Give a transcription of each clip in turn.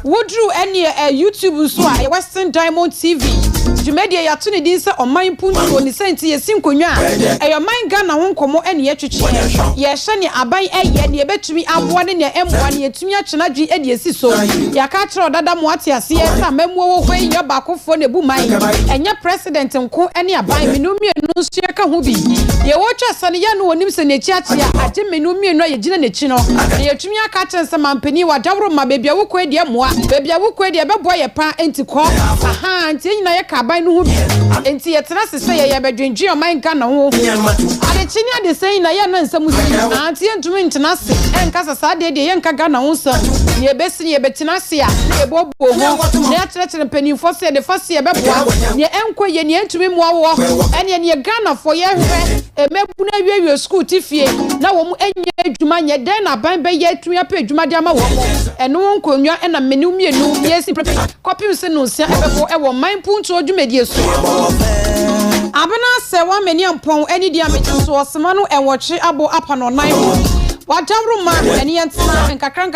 wodru any YouTube so a Western Diamond TV Jumedia ya tuni din se Oman Mpuntuo ni senti yesim konwa Oman Ghana ho nkomo ene ye twetwe ye hye ne aban eye ne betumi aboa ne emboa ne yetumi akyena dwi ede esi so ya ka kire odada mo ate ase ye sa mamuo wo hwan nya bakofo ne bu man enye president nko ene aban menumie no so ye ka ho bi ye wo twa sane ya no wonim se ne chiachi a age menumie no ye gina ne chi no ye yetumi aka kyense mampani wa dawro ma bebia wo ko ede moa bebia wo ko ede beboa ye pa enti ko aha enti nyina ye ka aban no ho enti ye tena se ye bedwendwe Oman Ghana ho ade chini ade sei na ye na nsam si anti entumi ntena se enka sa de ye nka Ghana ho nsam ye besi ye betena se a ye bobo ho ne akyerɛkyerɛ penifo se de fa se ye beboa ne enko ye ne entumi moa wo ene ne Ghana fo ye hwɛ emebu na wie school tifie na wo mu enye adwuma nye den na ban be ye atumi apa adwuma de ama wo eno nkonwa ena menu mienu ye si copy se no se ebebo e wo Oman Mpuntuo dwumedie so Abena Serwaa meni ampon eni dia mechi so osema no enwoche abo apa no nan Wajawru ma eni yentena nkakra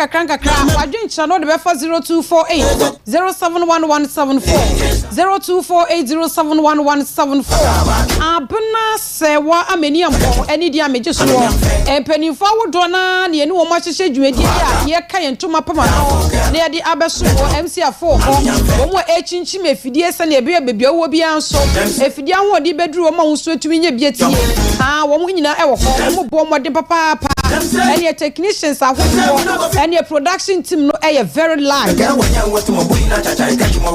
wadwenkyira no de befa 0248 071174 0248071174 Abena Serwaa ameni ampon eni dia mechi so empanifo wodo na ne eni wo ma hyehye dwuedi a ye ka yentoma pama no ne ye de abeso MC4 wo mo echinchi mefidie se ne ebe bebia wo bia nso efidie ho de beduru wo ma wo so atumi nya bietie wo mo nyina e wo ho mo bo mo de papa any technicians any production team no very large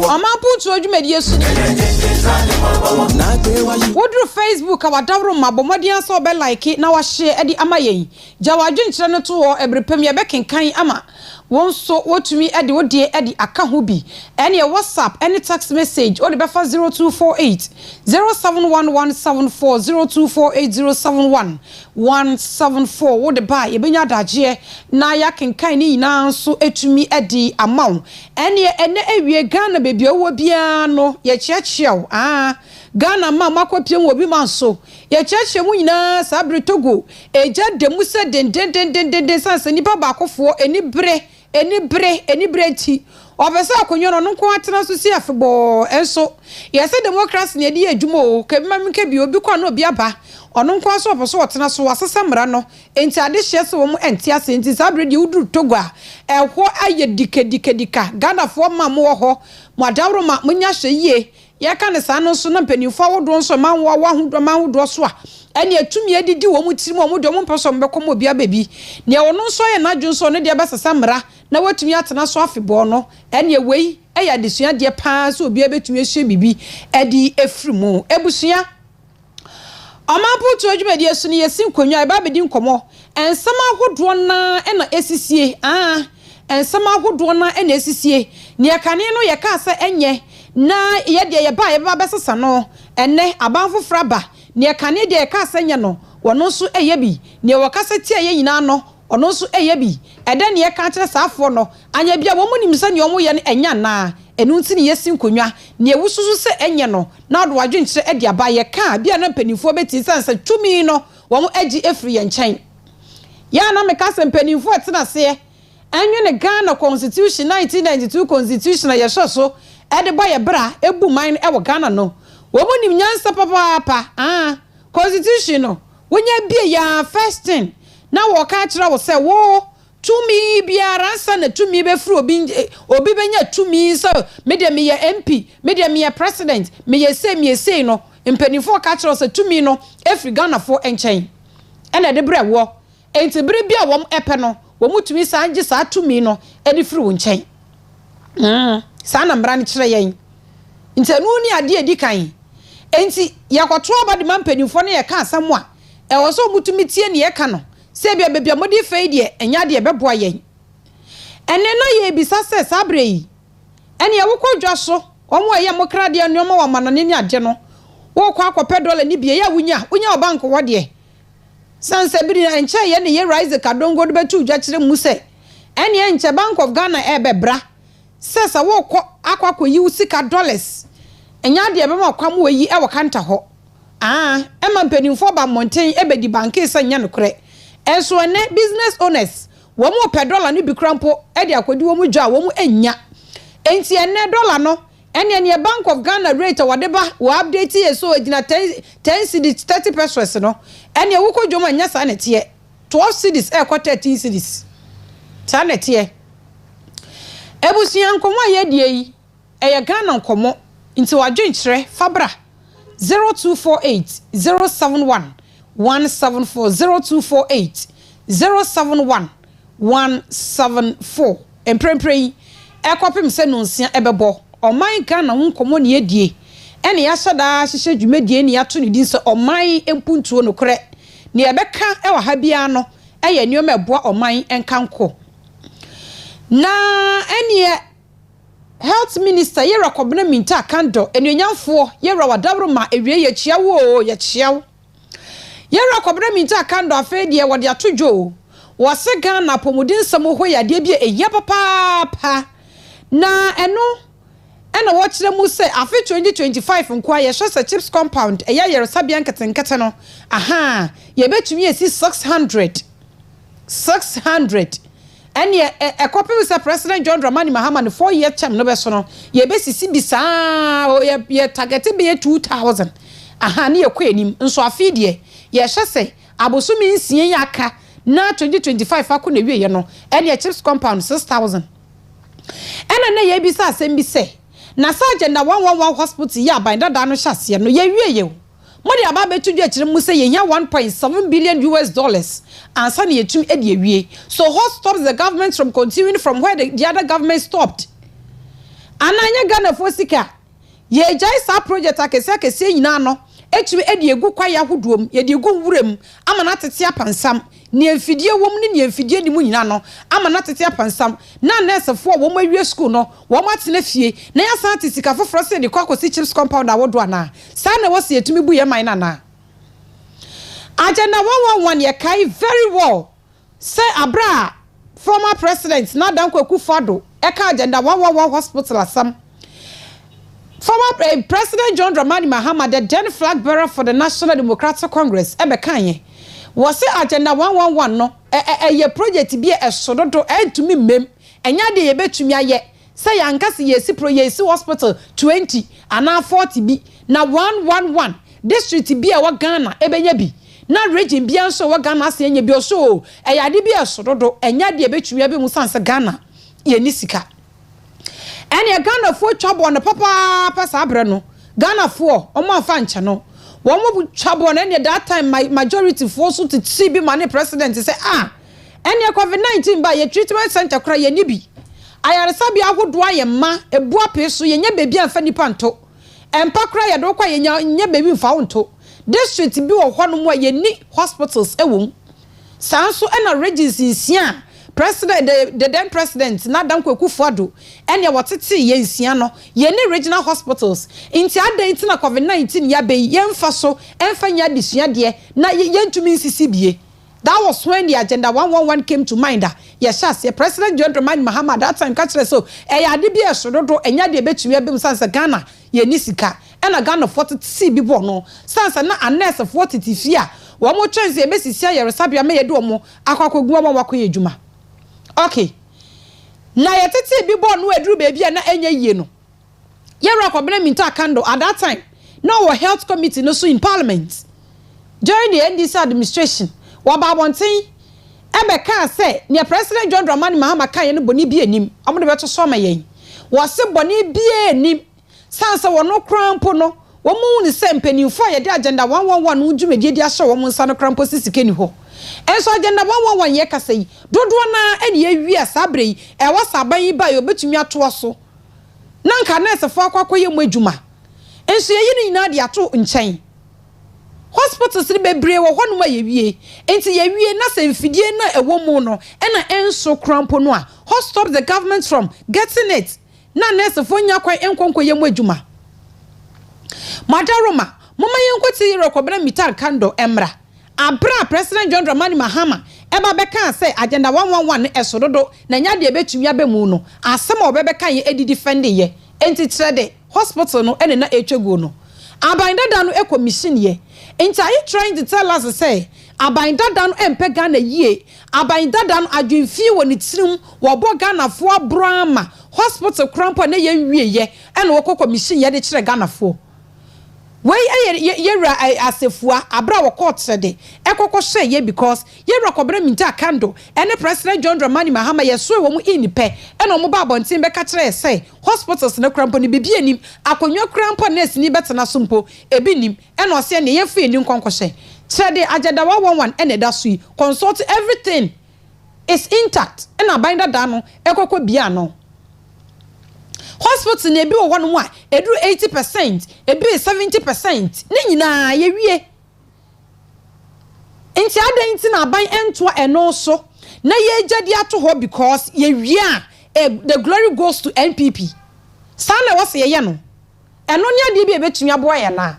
Oman Mpuntuo dwumedie so wodru Facebook awadawro mabomodian so be like na wa share edi amayen jawadwenkyere no to wo ebrepam ye be kenkan ama wonso wotumi edi wodie edi aka ho bi any WhatsApp any text message o de befa 0248 071174 0248071174 wo de ba ye benya daje na ya kenkan ni nyina so etumi edi amaw ene ewie Ghana bebia wo bia no ye chiachiaw Ghana ma makopiem wo bi manso ye chiachie mu nyina sabre Togo eja de mu se den sanse nipa bakofo eni bre ti obese akonyo no nko atena so si afebo enso ye se democracy ne di adwuma o kebima mke bi obi kwa no obi aba ono nko aso oboso otena so asesa mra no enti ade hye se wo mu enti ase enti sabre di uduru Togo a ehwo aye dika Ghana fo ma mo ho mo adawro ma munya hye yie ye ka ne sa no so na mpanifo awodo nso ma wo ahodo ma ahodo so a ene atumi adidi wo mu tiri mo do mo mposo mbeko mo bia baby ne wono nso ye na dwunso ne de besesa mra na watumi atena so afebo no ene wei eya desua de pa so obi abetumi ehye bibi edi efrimu ebusua Oman Mpuntuo dwumedie so ne yesim konwa eba bedi nkomo ensama ahodo na ena esisie ensama ahodo na ena esisie ne kane no ye ka asa enye na ye de ye ba ye ba besesa no enne abanfofra ba ne kane de ka asa enye no wono so eye bi ne wokasa tie ye nyina no ono so eye bi ede ne ye ka kire saafo no anya bia wo munim se ne omo ye ne enya na enu nti ne yesim konwa ne ewususu se enye no na do adwenkyire ede aba ye ka bia na mpanifo beti sanse tumi no wo mo agi efri ye nkyɛn ya na me ka se mpanifo etena se enwe ne Ghana Constitution 1992 Constitution ye so ede ba ye bra ebu man e wo Ghana no wo munim nyansa papa Constitution no wonya bia ya first thing na wo ka kira wo se wo tumi biara sa na tumi be fru obi benya tumi so media me ye MP media me ye president me ye say no mpanifo ka kira se tumi no efri Ghana fo enchen ena de bre wo enti bre bia wo epe no wo mutumi sa anje sa tumi no edi fru wo nchen sa na mbra ne kire yen enti anu ni ade edi kan enti yakoto abade mpanifo ne ye ka asam a e wo so mutumi tie ne ye ka no se bia bebia modi fei de enya de beboa yen ene na ye bisa se sabre yi ene ye wokọ dwa so omo ye mokra de anu wa manane ni age no wo kwa akọpẹ dollar ni bia ya wunya bank wo de sanse biri na enche ye ne ye rise kadongo de betu dwa kire mu se ene enche Bank of Ghana e bebra se sa wo kọ akwakoyi usika dollars enya de bema kwam wo yi e wo kanta ho ema mpanimfo ba mountain e be di bank se nya no kre enso ne business owners wo mo $1 ni bi krampo e de akodi wo mu dwa wo mu enya enti ene dollar no ene Bank of Ghana rate whatever we update ye so ejina 10 cedis 30 pesos no ene wuko dwoma nya sa nete 12 cedis e kwa 13 cedis sa nete ebusia nkomo ye die yi eye Ghana nkomo nti wadwenkyere fabra 0248 071 174 0248 071 174 emprempre ekopim se no nsia ebebo Oman Ghana nkomo ne yedie ene ya hyada hyehye dwumadie ne yato ne din se Oman Mpuntuo no kore ne ebeka ewa ha bia no eye nioma eboa Oman enkanko na ene Health Minister yera kobna minta kando enuanyamfo yera wadabro ma ewie ye chiawo ye chiawo yera kobna minta kando afedie wode atodwo wose Ghana pomudin samo ho yade bia eye papa na eno wɔkyerɛ mu sɛ afi 2025 nkwa ye hwɛ chips compound eya yere sabia nketenkete no aha ye betumi esi 600 ene ekopim se President John Dramani Mahama ne 4-year term no beso no ye besisi bisa ye target be 2000 aha ne ye kɔ enim nso afi de ye hwɛ sɛ abosumi nsie yaka na 2025 akɔ na wie ye no ene chips compound 6000 ene ne ye bisa asɛm bi sɛ na surgeon na 111 hospital ya Abena da no hyase no ye wie ye mo de aba betudwa akire mu sɛ ye nya 1.7 billion US dollars ansa na yetum e de awie so what stops the government from continuing from where the other government stopped ananya Ghana for sika ye jai sa project akese nyina no etumi e de egu kwaya hodoom ye de egu nwuram ama na tete apansam ne emfidie wom ne emfidie ni mu nyina no ama na tete apansam na nurse fo wom awie school no wom atena fie na ya sa tete sika foforo se de kwakosi chips compound awodo ana sa na wo se etumi bu ye man na agenda 111 ye kai very well say abra former president na danko Akufo-Addo e ka agenda 111 hospital asam former President John Dramani Mahama, the then flag bearer for the National Democratic Congress, Ebekanye, was agenda 111 no a project be a sododo to me mem and ya de to me yet. Say Ankasi yesi pro yesi hospital 20 and now 40 b now 111 district be a Ghana ebenyabi. Na region bia so wa Ghana se nya bi so e yade bi esododo enya de betumi abi musanse Ghana ye nisika ene Ghana fo twabo no papa pasa abre no Ghana fo omo afa nche no wo mo twabo no ene that time majority fo so to see bi mane president say ene COVID-19 ba ye treatment center kra ye ni bi ayaresa bi ahodo aye ma ebu apeso ye nya bebi anfa nipa nto empa kra ye do kwa ye nya bebi mfa wonto district bi wo hɔ no mu ye ni hospitals ewom sanso ena regency sia president the then president na danko Akufo-Addo ene wotete ye nsia no ye ni regional hospitals inti adan na COVID-19 ya be ye mfa so emfa nya disua de na ye ntumi nsisi bie. That was when the agenda 111 came to mind. Yes, President John Dramani Mahama that time catch so ya de bia sododo enya de betumi abem sansa Ghana ye nisika ena Ghana 40 si bi bo no sansa na anes 40 tifia wo mo chance e besisia ye resabia me ye de omo akwakogu omo wakoye adwuma. Okay, na ye tete bi bo no aduru ba bia na enya yie no ye rekobena minta kando at that time no health committee no so in parliament during the NDC administration wababontin ebeka say ne President John Dramani Mahama kan ye no boni bi anim omo de beto so ma yen wose boni bi anim sansa wono krampo no wo mu ni se mpanimfo ye de agenda 111 no dwumedie di ahye wo mu nsa no krampo sisikeni ho enso agenda 111 ye kasa yi dodo na ene ye wi asabre yi e wasaban yi ba yo betumi ato so na nka nurse fo akwakoye mu adwuma enso ye ni nyina de ato nkyɛn hospitals ni bebre wo honu ma yewie enti yewie na se mfidie na ewo mu no na enso krampo no a how stop the government from getting it na nurse fo nya kwan enkonko ye mu adwuma madaroma mama yenkoti rekobena mitar kando emra abra President John Dramani Mahama eba beka say agenda 111 esododo na nya de betumi abemu no asem obebeka ye edi defend ye enti trade hospital no ene na etwego no Abena da no commission ye. Ain't are you trying to tell us say Abena da no empe Ghana ye. Abena da no adwemfie woni tirim wo bo Ghana fo brama hospital crampo na ye wieye ene wo kokọ machine ye de kire ganafo ye asefua abra wo court de ekoko hye ye because ye rekobere minta kando ene president John Dramani Mahama ye so wo mu inipe ene omo ba abontin be ka kire say hospitals na crampo ni bibi anim akonwa crampo nurse ni betena sompo ebi nim ene o se ne ye fe ni nkonkohye kire de agenda 111 ene da so yi consult everything is intact ena binder da no ekoko bia no hospital na ebi wo hono mu a edu 80% ebi 70% ne nyina ye wie enti adan nti na ban ento eno so na ye gyadi ato ho because ye wie a the glory goes to NPP sana wo se ye no eno nya de bi ebetumi abo ye na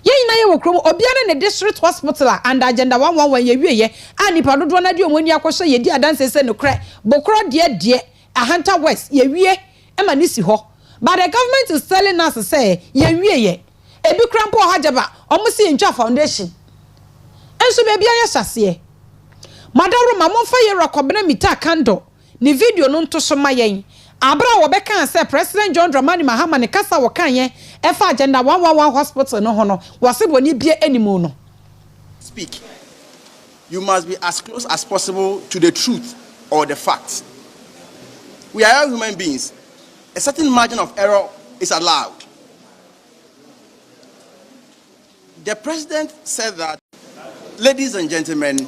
ye nyina ye wo krom obi ana ne district hospital and agenda 111 ye wie ye anipa dodo na de omoni akohye ye di adanse se no kre bokro de ahanta west ye wie ema ni si ho but the government is telling us say ye wie ye ebi krampo hajaba omo si ntwa foundation enso bebia ye hyase madawro mamonfa ye rekobena mita kando ni video no nto so mayen abra wo beka say president John Dramani Mahama ne kasa wo kan ye efa agenda 111 hospital no hono wasebo ni bia animu no speak. You must be as close as possible to the truth or the facts. We are all human beings. A certain margin of error is allowed. The president said that, ladies and gentlemen,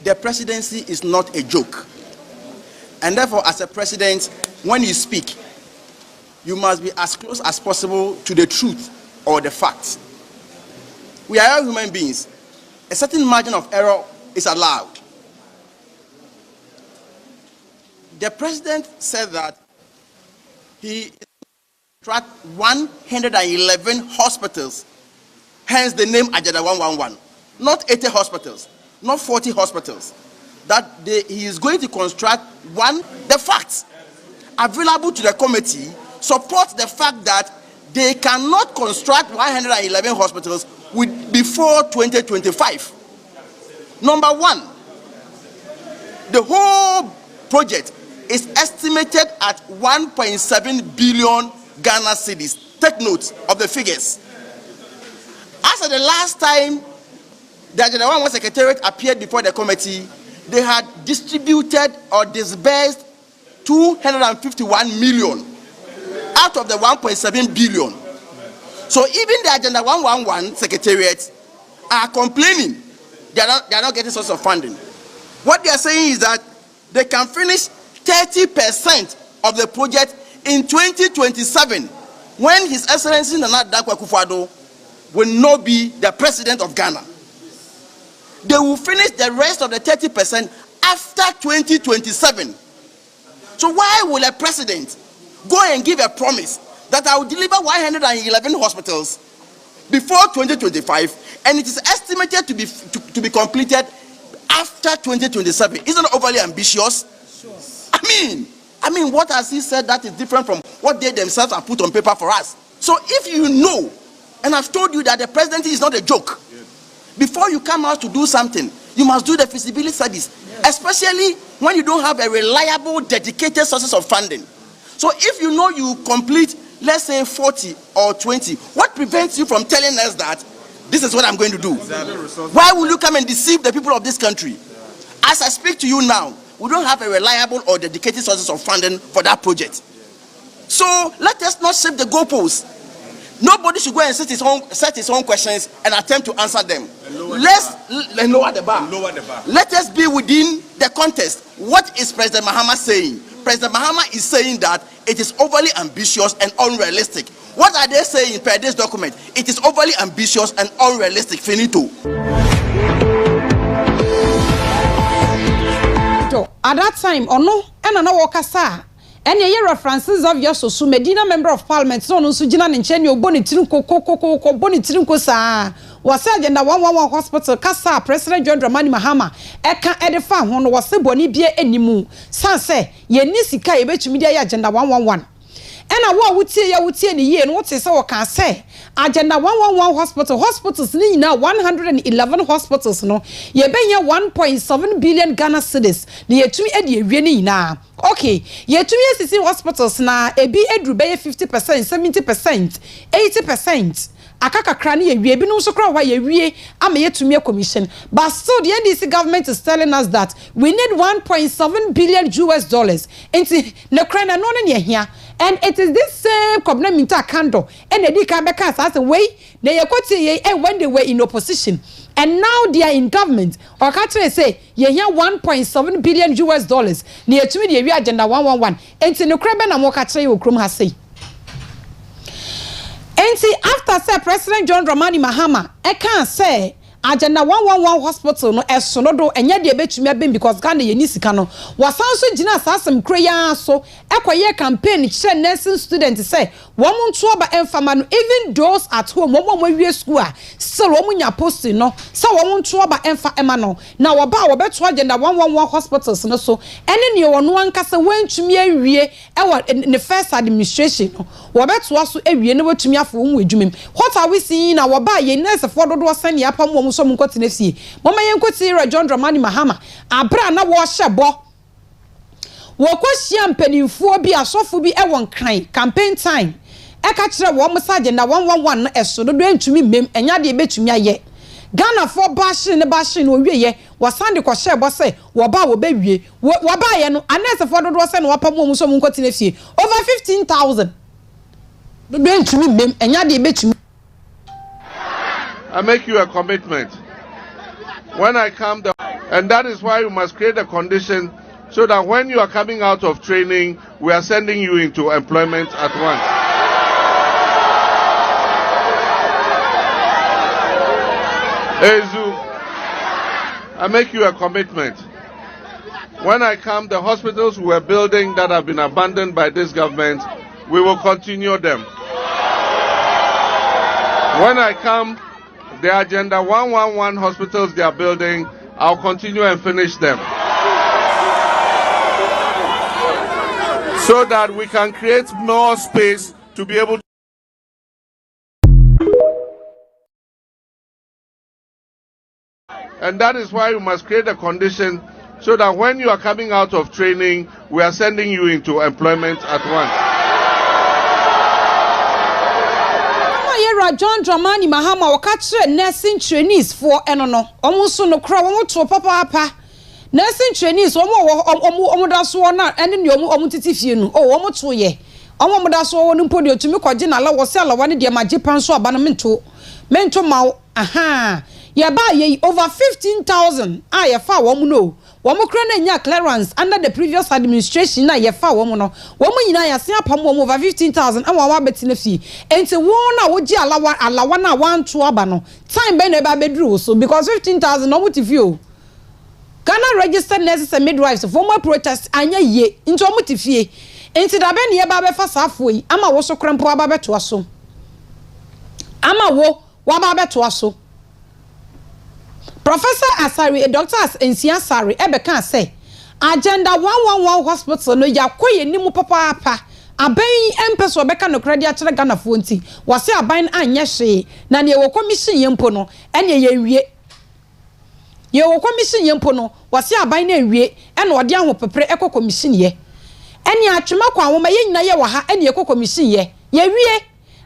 the presidency is not a joke. And therefore, as a president, when you speak, you must be as close as possible to the truth or the facts. We are all human beings. A certain margin of error is allowed. The president said that he tracked 111 hospitals, hence the name Agenda 111. Not 80 hospitals, not 40 hospitals. That he is going to construct the facts available to the committee support the fact that they cannot construct 111 hospitals before 2025. Number one, the whole project is estimated at 1.7 billion Ghana cedis. Take note of the figures. As at the last time the Agenda 111 Secretariat appeared before the committee, they had distributed or disbursed 251 million out of the 1.7 billion. So even the Agenda 111 Secretariat are complaining they are not getting source of funding. What they are saying is that they can finish 30% of the project in 2027 when His Excellency Nana Dankwa Akufo-Addo will not be the president of Ghana. They will finish the rest of the 30% after 2027. So why will a president go and give a promise that I will deliver 111 hospitals before 2025 and it is estimated to be completed after 2027? Isn't it overly ambitious? Sure. I mean, what has he said that is different from what they themselves have put on paper for us? So if you know, and I've told you that the presidency is not a joke, before you come out to do something, you must do the feasibility studies, especially when you don't have a reliable, dedicated sources of funding. So if you know you complete, let's say 40 or 20, what prevents you from telling us that this is what I'm going to do? Why will you come and deceive the people of this country? As I speak to you now, we don't have a reliable or dedicated sources of funding for that project. So let us not shape the goalposts. Nobody should go and set his own questions and attempt to answer them. Let's lower the bar. Let us be within the context. What is President Mahama saying? President Mahama is saying that it is overly ambitious and unrealistic. What are they saying per this document? It is overly ambitious and unrealistic. Finito. At that time, no, and I know Wakasa. And ye references of your so Medina member of parliament, so no Sujina and Chenio Bonitrinko sa was Agenda 111 hospital, Casa, President John Dramani Mahama, Eka Edifam, one was a boni bia enimu. Sanse, ye nisika ye bet media Agenda 111. ena wo wutie ne yie no wote se wo kan se agenda 111 hospitals ni na 111 hospitals no ye benya 1.7 billion Ghana cedis ne yetumi ede ewie ni na okay yetumi asisi hospitals na ebi edru be 50% 70% 80% akakakra ne yewie bi no so kra wa yewie ama yetumi commission but still the NDC government is telling us that we need 1.7 billion US dollars into ne kra na no ne hia and it is this same government candle and edi ka beka as way they yakoti when they were in opposition and now they are in government or catch say ye here 1.7 billion US dollars ne yetumi de yewie agenda 111 enti ne kra be na mo ka kire okrom ha sei. And see, after say President John Dramani Mahama, I can't say agenda 111 hospital no esonodo enye de betumi abem because Ghana ye nisika no wasan so gina asasem kreya so ekoye campaign che nursing students say wo monto ba emfama no even those at home wo wie school a still wo nya post no say wo monto ba emfa ema no na wo ba wo beto agenda 111 hospitals no so ene ne wo no ankasa wantumi awie ewo ne first administration no wo beto so awie ne watumi afo wo adwumem what are we seeing na wo ba ye nurse for dodo sane apam so munko tinefie mama yenko tira John Dramani Mahama abra na wo hyebo wo kwahia mpanimfuo bi asofo bi e won kran campaign time e ka kire wo msa agenda 111 na eso do antumi mem enya de betumi aye Ghana for bashin no wieye wasande ko hyebo se wo ba wo bawie wo ba ye no anese for do se no wapam wo so munko tinefie over 15,000 do antumi mem enya de betumi. I make you a commitment. When I come, and that is why you must create a condition so that when you are coming out of training, we are sending you into employment at once. Ezu, I make you a commitment. When I come, the hospitals we are building that have been abandoned by this government, we will continue them. When I come, the agenda 111 hospitals they are building, I'll continue and finish them. So that we can create more space to be able to. And that is why you must create a condition so that when you are coming out of training, we are sending you into employment at once. John Dramani Mahama wakatre nursing trainees for enono omo so no kra omo to papa nursing trainees omo da so na ene ne omo titifie nu omo to ye omo da so wonu mpodi otumi kwaje na la wo se ala wane de magye pan so aba no mento ma aha ye ba ye over 15,000 ye fa wo mu no wo mo kra na nya clearance under the previous administration na ye fa wo mo no wo mo nyina ya se apam wo over 15,000 and wa beti na fi enti wo na wo gi alawa na wanto aba no time be na ba bedru so because 15,000 no muti fi o Ghana registered nurses and midwives former protest anya ye enti o muti fi enti da be na ye ba be fa safo yi ama wo so krempo aba beto aso ama wo wa ba beto aso. Professor Asari, Dr. Ensia Asari, Ebeka say, agenda 111 hospital no yakoye ni mu papa aban empeso beka no kredi a kire Ghana fonti wase aban anya hwe na ne wo commission yempo no ene ye wo commission yempo no wase aban na ewie ene ode aho pepre ekọ commission ye ene atwema kwa wo ma ye nyina ye wo ha ene ekọ commission ye wie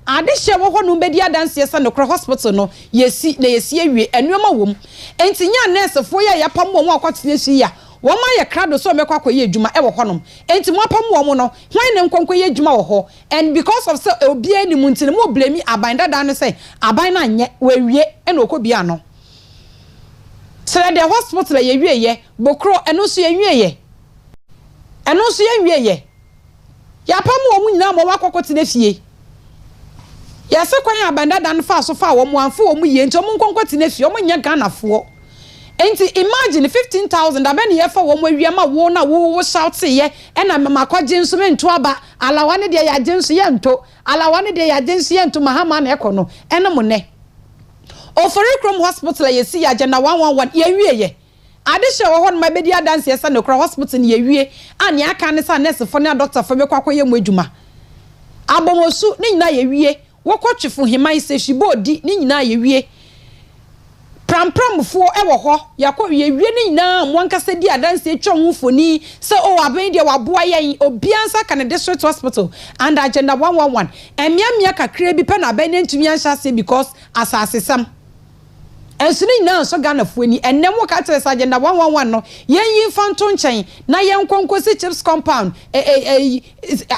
adehye wo ho no bedi adanse se no kro hospital no yesi awie enuoma wom enti nya nurse fo ya yapam wo akotene si ya wo ma ye krado so mekwa koye adwuma e wo honom enti mo apam wo no hwan ne nkonko ye adwuma wo ho and because of say obi ani mu ntine mo blame aban dada no say aban na nye wawie e na okobia no sere the hospital ye wie ye bokro eno so ye wie ye yapam wo mu nyina mo akokotene fie yase kwan abanda dan fa so fa wo mu anfo wo mu ye nti wo nkonkoti na fi wo nya Ghana fo enti imagine 15,000 abena ye fa wo mu awie ma wo na wo shout ye e na makwaje nso mento aba alawane de ya genso ye nto alawane de ya genso ye nto Mahama na ekono ene mo ne Oforikrom hospital ye si agenda 111 ye wie ye adehye wo ho no mabedi adanse ye sa no kra hospital ye wie ani aka ne sa nurse fo ne doctor fo be kwakoye mu adwuma abomosu ne nyina ye wie wokotwefo heman se hibodi ne nyina ye wie prampramfo ewo ho yakọ ye wie ne nyina mo ankasa di adanse atwa ho foni se o aben de waboa yen obiansa kan district hospital and agenda 111 emiamia kakra bi pe na aben ntumi anhyase because asasesam ensuni na so Ghana fuani ennem ka tere agenda 111 no yen infanto nchen na yen konkosi chips compound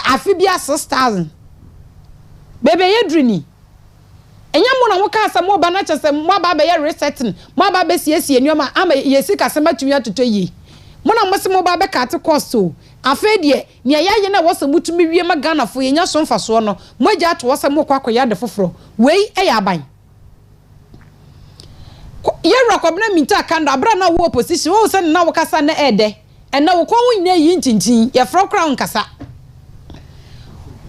afibia 6000 bebe yedrini enya mo na wo ka asa mo ba na chese mo ba be ye resetting mo ba be siesie nneoma ama yesi kasema tumi atoto yi mo na mo se mo ba be ka te cost o afa de ne ya na wo se mutumi wie ma Ghana fo yenya so mfaso no mo agya to wo se mo kwakọ ya de foforo wei e ya aban ye rekobna minta kanda abra na wo opposition wo se na wo kasa na ede na wo kwa wo nyina yi nchinchin ye fro crown kasa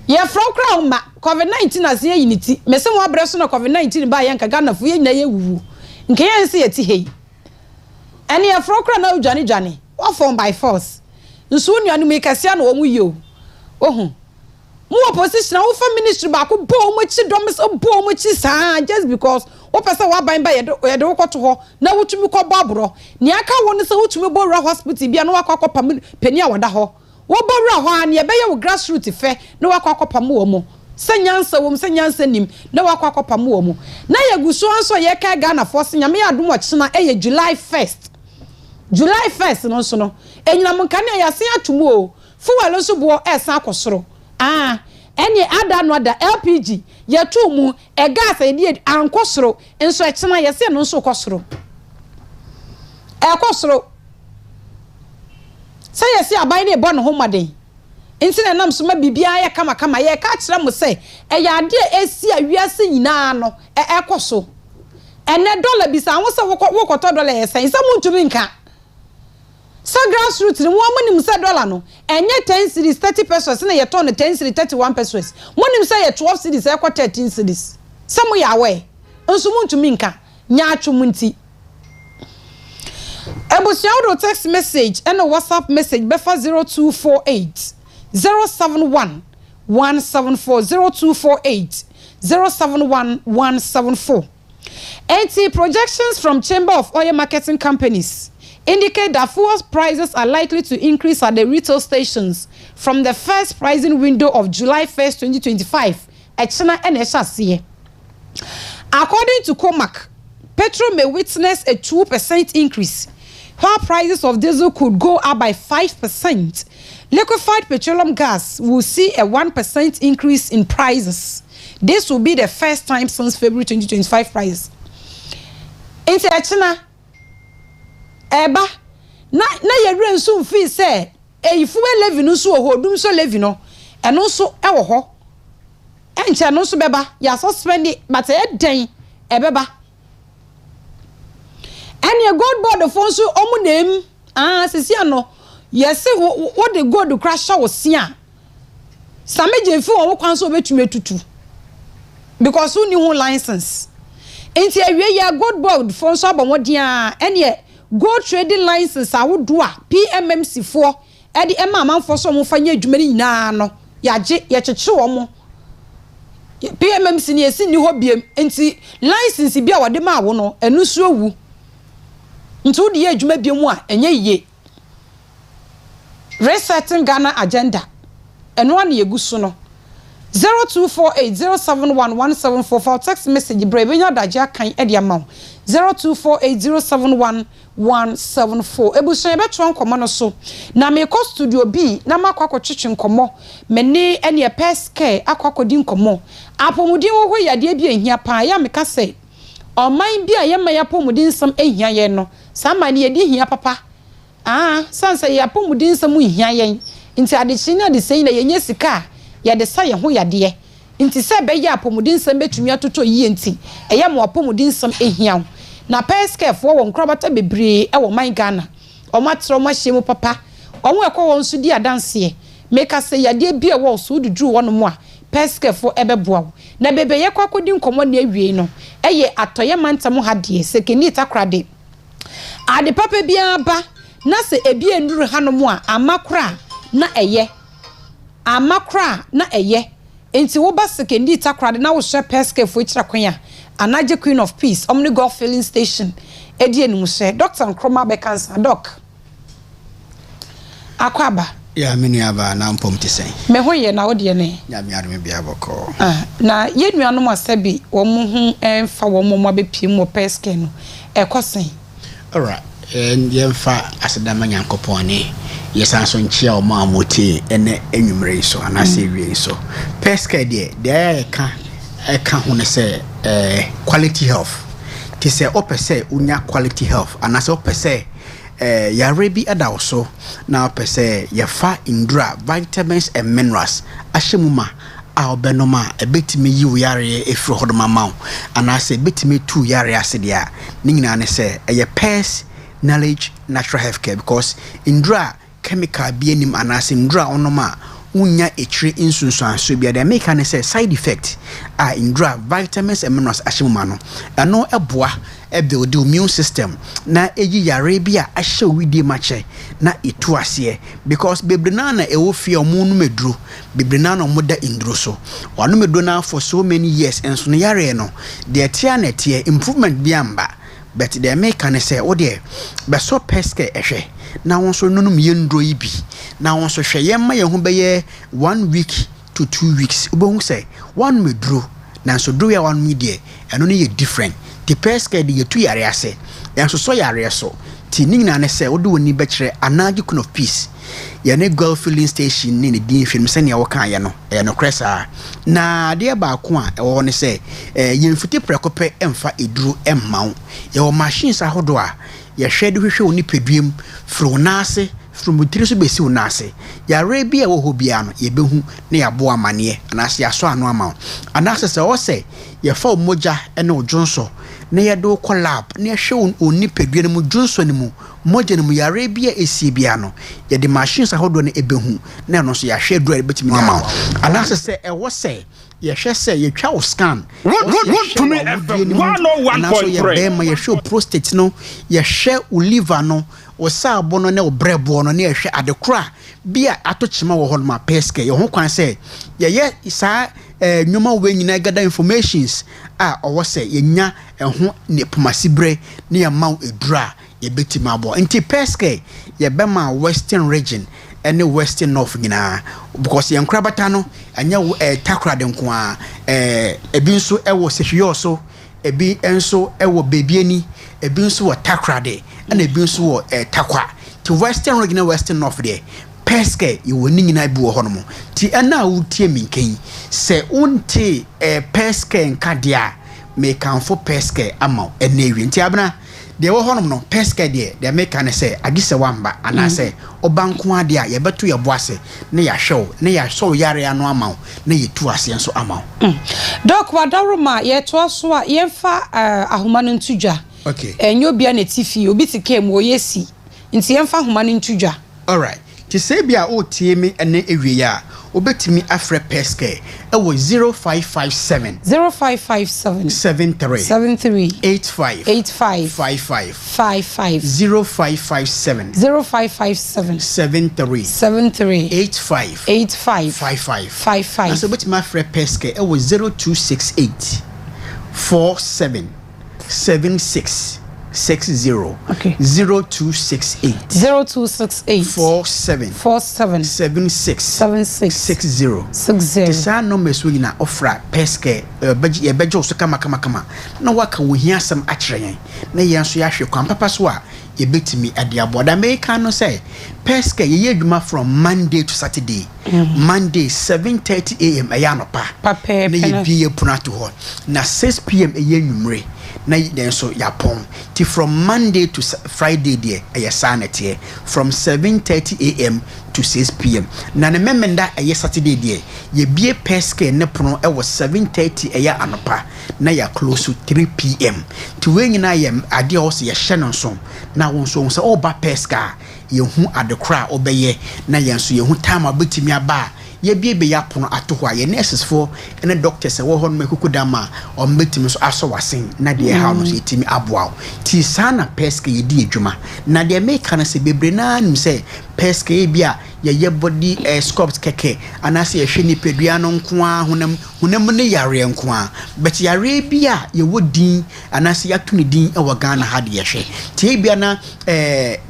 ye fro crown ma COVID-19 as ye unity me se mo abreso na COVID-19 ba ye nka Ghana fo ye nyina ye wuwu nke ye nse ye ti hei ene ye fro crown na udwane wo form by force nso nuanu me kasia na wo mu ye o ohun mo opposition wo fa ministry ba ko bo mo chi dom so bo mo chi sa just because wo pese wa ban ba ye de wo kwoto ho na wotumi ko babro ne aka wo ne se wotumi bo ra hospital bia na wakwa pam pani a wada ho wo bo ra ho an ye be ye wo grassroots fe na wakwa pam wo mo senyansa wo senyansa nim na wakwa pam wo mo na ye guso anso ye ka Ghana force nyame ya dum ochina eye July 1st no so no enyina mo kan ya se atumu o fuwelo so bo esa akosoro eni ada no ada LPG ye tu mu e gas e die ankosoro enso e chena ye se no so kosoro e kosoro se ye se aban ne bo no ho maden enti na nam so ma bibia ye kama ye ka kire mo se e ya ade esi awiase nyina no e koso ene dollar bi sa wo se wo koto dollar ye sen se mu ntumi nka so grassroots ni wo monim se dollar no enye 10 cedis 30 pesos na ye ton 10 cedis 31 pesos monim se ye 12 cedis e kwa 13 cedis some ya we nso muntumi nka nya atwum nti ebusia wo text message and a WhatsApp message befa 0248 071 174 0248 071 174 80 projections from Chamber of Oil Marketing Companies indicate that fuel prices are likely to increase at the retail stations from the first pricing window of July 1st, 2025. According to COMAC, petrol may witness a 2% increase, while prices of diesel could go up by 5%. Liquefied petroleum gas will see a 1% increase in prices. This will be the first time since February 2025 prices. In China, eba na ye rensu mfi se eyifuwe levi no so ohodum so levi no eno so ewo ho enche no so beba ya suspend but e den ebeba ene gold board fo so omu nem sisi ano yes what the gold crash wo sia sameje fi wo kwan so betumi tutu because who ni license enti awie ya gold board fo so abomodin ene gold trading license awodo a PMMC for e de amanfo so mo fanya adwuma ni nyina no yaje ye kyekye wo mo PMMC ni esi ni ho biem enti license bia wode ma wo no enu so owu nti wo de adwuma biem a enye yiye resetting Ghana agenda eno an yeguso no 0248071174 for text message brave nya daje kan e de amaw 0248071174 ebusun ebetron komo no so na me ko studio B na makwa twetwe nkomo mene ene peske akwakodi nkomo apomudin wo yade bi ehia pa ya me ka se oman bi a ye ma ya pomudin sam ehia ye no sama ne yedi hia papa sansa ya pomudin sam ehia ye nti adechi na de sei na yenye sika ya de sa ye ho yade nti se be ya apomudin sam betumi atoto yie nti eya mo apomudin sam ehia na peske fo won krobata bebre e wo man Ghana o matro mo hyemu papa o mo ekọ won so di adanse meka se yade bi e wo so dudu won mo a peske fo ebeboa na bebe ye kwakodi nkomo na awie no eye atoye mantam ha de sekeni Takoradi ade papa bia ba na se ebi enduru hanom a amakra na eye enti wo ba sekendi Takoradi na wo hye peske fo chira kwanya anaje Queen of Peace omni golf filling station edi enum hye Dr. Nkroma be cancer doc akwaba ya menu aba na mpom tisen me ho ye na wo de ne ya mi adome bia boko na ye nuanom asabi wo mo hu emfa wo mo mo bepiem mo peske no ekosen alright and yemfa asedama nyankopon ne yesanso nchia o ma moti ene enwumre so anase wie so peske de eka ho ne se quality health ti se opese unya quality health anase opese ya rebi adawso na opese ya fa indra vitamins and minerals ahyemuma a obenoma ebetimi yi yare efro hodoma maw anase ebetimi tu yare asede a nyina ne se eye pes knowledge natural health care because indra chemical bi anim anase indra onoma unya echire insunsuan so bia de make an say side effect indra vitamins and minerals ahyemuma no eno eboa build the immune system na eyi yare bia ahye widi mache na itu ase because bebrina na ewo fie omunu meduro bebrina na omoda indro so wanu meduro na for so many years enso no yare no de tia na tia improvement biamba but they make an say o de be so peske ehwe na won so nunum yendro yi bi na won so hwe yemma ye ho beye 1 week to 2 weeks obo say one meduro na so do ya one media eno ne ye different the peske de yetu yare ase yanso so yare so ti ningina ne se odo woni be kire anaji Queen of Peace ya ne golf filling station ni ne din film se ne wo kan ye no kresa na de ba ko a wo ne se yemfiti prekope emfa eduru emmawo ye wo machines ahodo a ye hwede hwehwe oni peduem fro naase from tiri so besi unase ya rebi e wo hobia no ye behu na ya bo amane anase ya so ano ama anase se wo se ye fa moja ene ojonso na ye do collab na ye hwe oni pedue ne mu jonso ne mu moja ne mu ya rebi e esi bia no ye de machines ahodo ne ebehu na no so ya hwe do betimi ama anase se e wo se ye hwe se ye twa o scan to me FM 101.3 ye be ma ye hwe prostate no ye hwe o liver no o saabo no ne o brebo no ne ehwe adekora bia atochima wo holma peske ye ho kwan se ye isa nyoma we nyina gada informations owo se ye nya ho ne Kumasi bre ne ya maw edura ye betima abo nti peske ye be ma western region and western north nyina because ye nkrabata no anya Takoradi nko a ebi nso ewo sehwe so ebi enso ewo bebiani ebi nso wo Takoradi and ebi nso wo Takwa to western region western north there peske ye woni nyina bi wo hono ti ena wutie minken se unti peske nkadia me kanfo peske ama enewi nti abena de wo hono no peske de make an say agise wamba anase obanko ade a ye beto ye boase ne ya hwew ne ya so yare ano ama ne ye tu ase nso ama doc wadaroma ye to so a ye fa ahoma no ntudwa okay enyo bia na tifi obi tike mo yesi nti ye fa ahoma no ntudwa all right ti se bia o tie me ene ewie ya obetimi afre peske ewo 0557 73 85 55 0557 73 85 55 so obetimi afre peske ewo 0268 47 76 60 okay 0268 47 76 60 tisa number so yina ofra peske ye bejo so kama na waka wo hia sam akire na ye nso ya hwe kwan papa so a ye betimi ade aboda America no say peske ye adwuma from Monday to Saturday Monday 7:30 am ayanopa papa na ye bie punato ho na 6 pm eye nwumre na then so yapon ti from Monday to Friday there ayesanete from 7:30 am to 6 pm na ne memenda Saturday there ye bie peske ne pono 7:30 anopa na ya close to 3 pm ti we nyina ye ade o se ye hye no so na won so se oba peska ye hu adekra obeye na ye nso ye hu time abetimi aba ye bie ya pono atoho ye nurses for ene doctors wo hon mekukudama o mbetimi so aso wasen na de ha no so etimi aboa ti sana peske ye di adwuma na de make na se bebre na nim se peske bia ye body sculpt keke anase ye hwe nipadua no nko a honam ne yare nko a but yare bia ye wodin anase yato ne din e Ghana ha de ye hwe tie bia na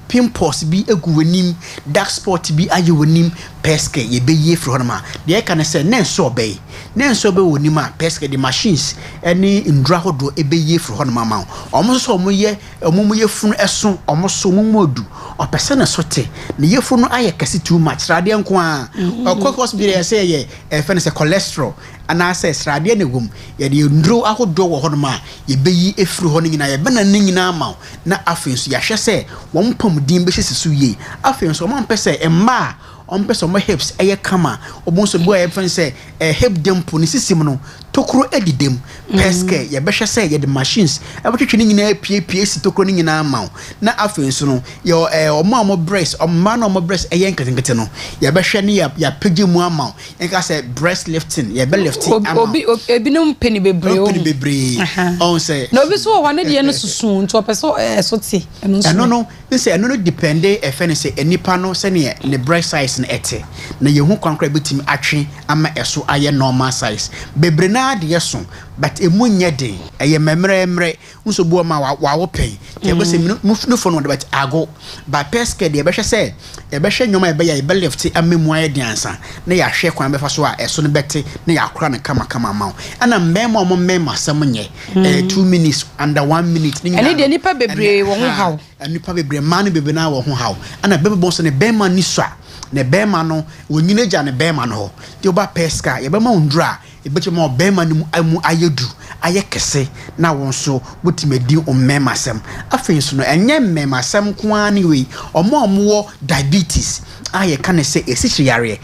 pimples bi egu wanim dark spot bi aye wanim peske ye beye fro honama de ka ne se nenso be wonim a peske the machines any ndra hodo ebeye fro honama ma omo so omo ye funu eso omo so modu opese na sote ne ye funu aye kase too much rade nko a okokos bi ye say ye fe ne se cholesterol ana say srade ne gum ye de ndro ahodo wo honama ye beyi efru ho nyina ye bana nyina ma na afensu ya hwe se wo mpam din be hyesu ye afensu mo mpese emma on my hips eye kama obonso bo e fen say hip dimple ni sisim no tokro edidem peske ye behwe say ye the machines e betwetwe ni nyina pie si tokro ni nyina ma na afenso no ye omo breast omo no omo breast eye nketenkete no ye behwe ni ya pege mu ama enka say breast lifting ye be lifting ama obi no mpeni bebre on say no bi so wa ne de no susu nto opeso so ti no say no depend e fe ne say enipa no se ne breast size na ete na ye hu kwankra betim atwe ama eso aye normal size bebre na de yeso but emunye de eye memre unso buo ma wa wo pen te be se no fo no but ago ba peske de be hwe se e be hwe nyoma e be ya e be left amemu aye de ansa na ya hwe kwan be fa so a eso no bete na ya akora ne kama ma ana mmema mo mmema asem nye 2 minutes under 1 minute ni ene de nipa bebre wo ho haw nipa bebre ma ne bebe na wo ho haw ana bebe bon so ne bema ni so ne bema no wonyine gya ne bema no de oba peska ye bema undra e beche ma bema ni mu ayedu aye kese na won so wotimedi o mema sem afin so no enye mema sem ko ani we omo diabetes aye kan se esichi yare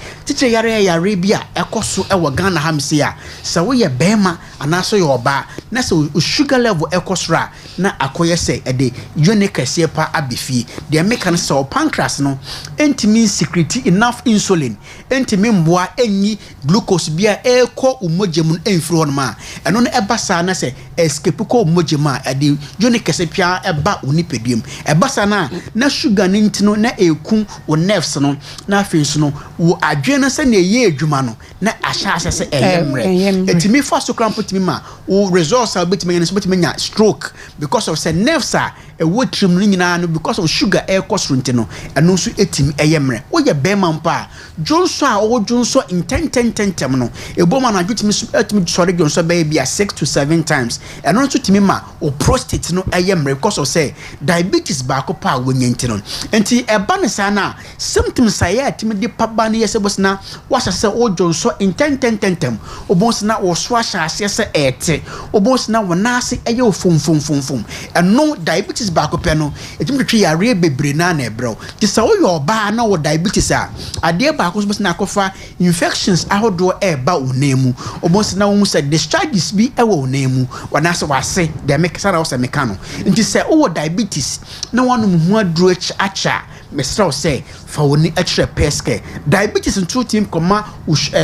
bia ekoso e wo Ghana hamse a se wo ye bema anaso ye oba na se sugar level ekosra na akoye se e de unique se pa abefi de make an so pancreas no entimi secrete enough insulin entimi mboa enyi glucose bia eko umojemu enfiri honma eno no ebasa na se escape ko umojema e de unique se pia eba onipediem ebasa na sugar nintino na eku o nerves no na afenso no wo adwene se na ye adwuma no na ahya se eyemre etimi fa so krampotimi ma wo results are betimi nya so betimi nya stroke because of say nerves are e wotrim nyina no because of sugar e kosrunte no eno so etimi eyemre wo ye bema mpa jonso a wo jonso intententem no eboma na adwetimi so etimi sore jonso be bia 6 to 7 times eno so timi ma o prostate no eyemre because of say diabetes ba ko pa wonyanti no enti eba ne sana symptoms ya timi de paba ne yese bosna washa se o jonso intententem obonsna wo so asha se ete obonsna wonase eye ofumfum eno diabetes ba ko pe no etimi twe yare bebre na ebro ti sa wo yo ba na wo diabetes a ade ba ko bosna akofa infections ahodo eba onemu obonsna wo se discharges bi ewo onemu wanase wase de make sara wo se mekano nti se wo diabetes na wonu hu aduro acha mesra say fa woni extra peske diabetes in truth team koma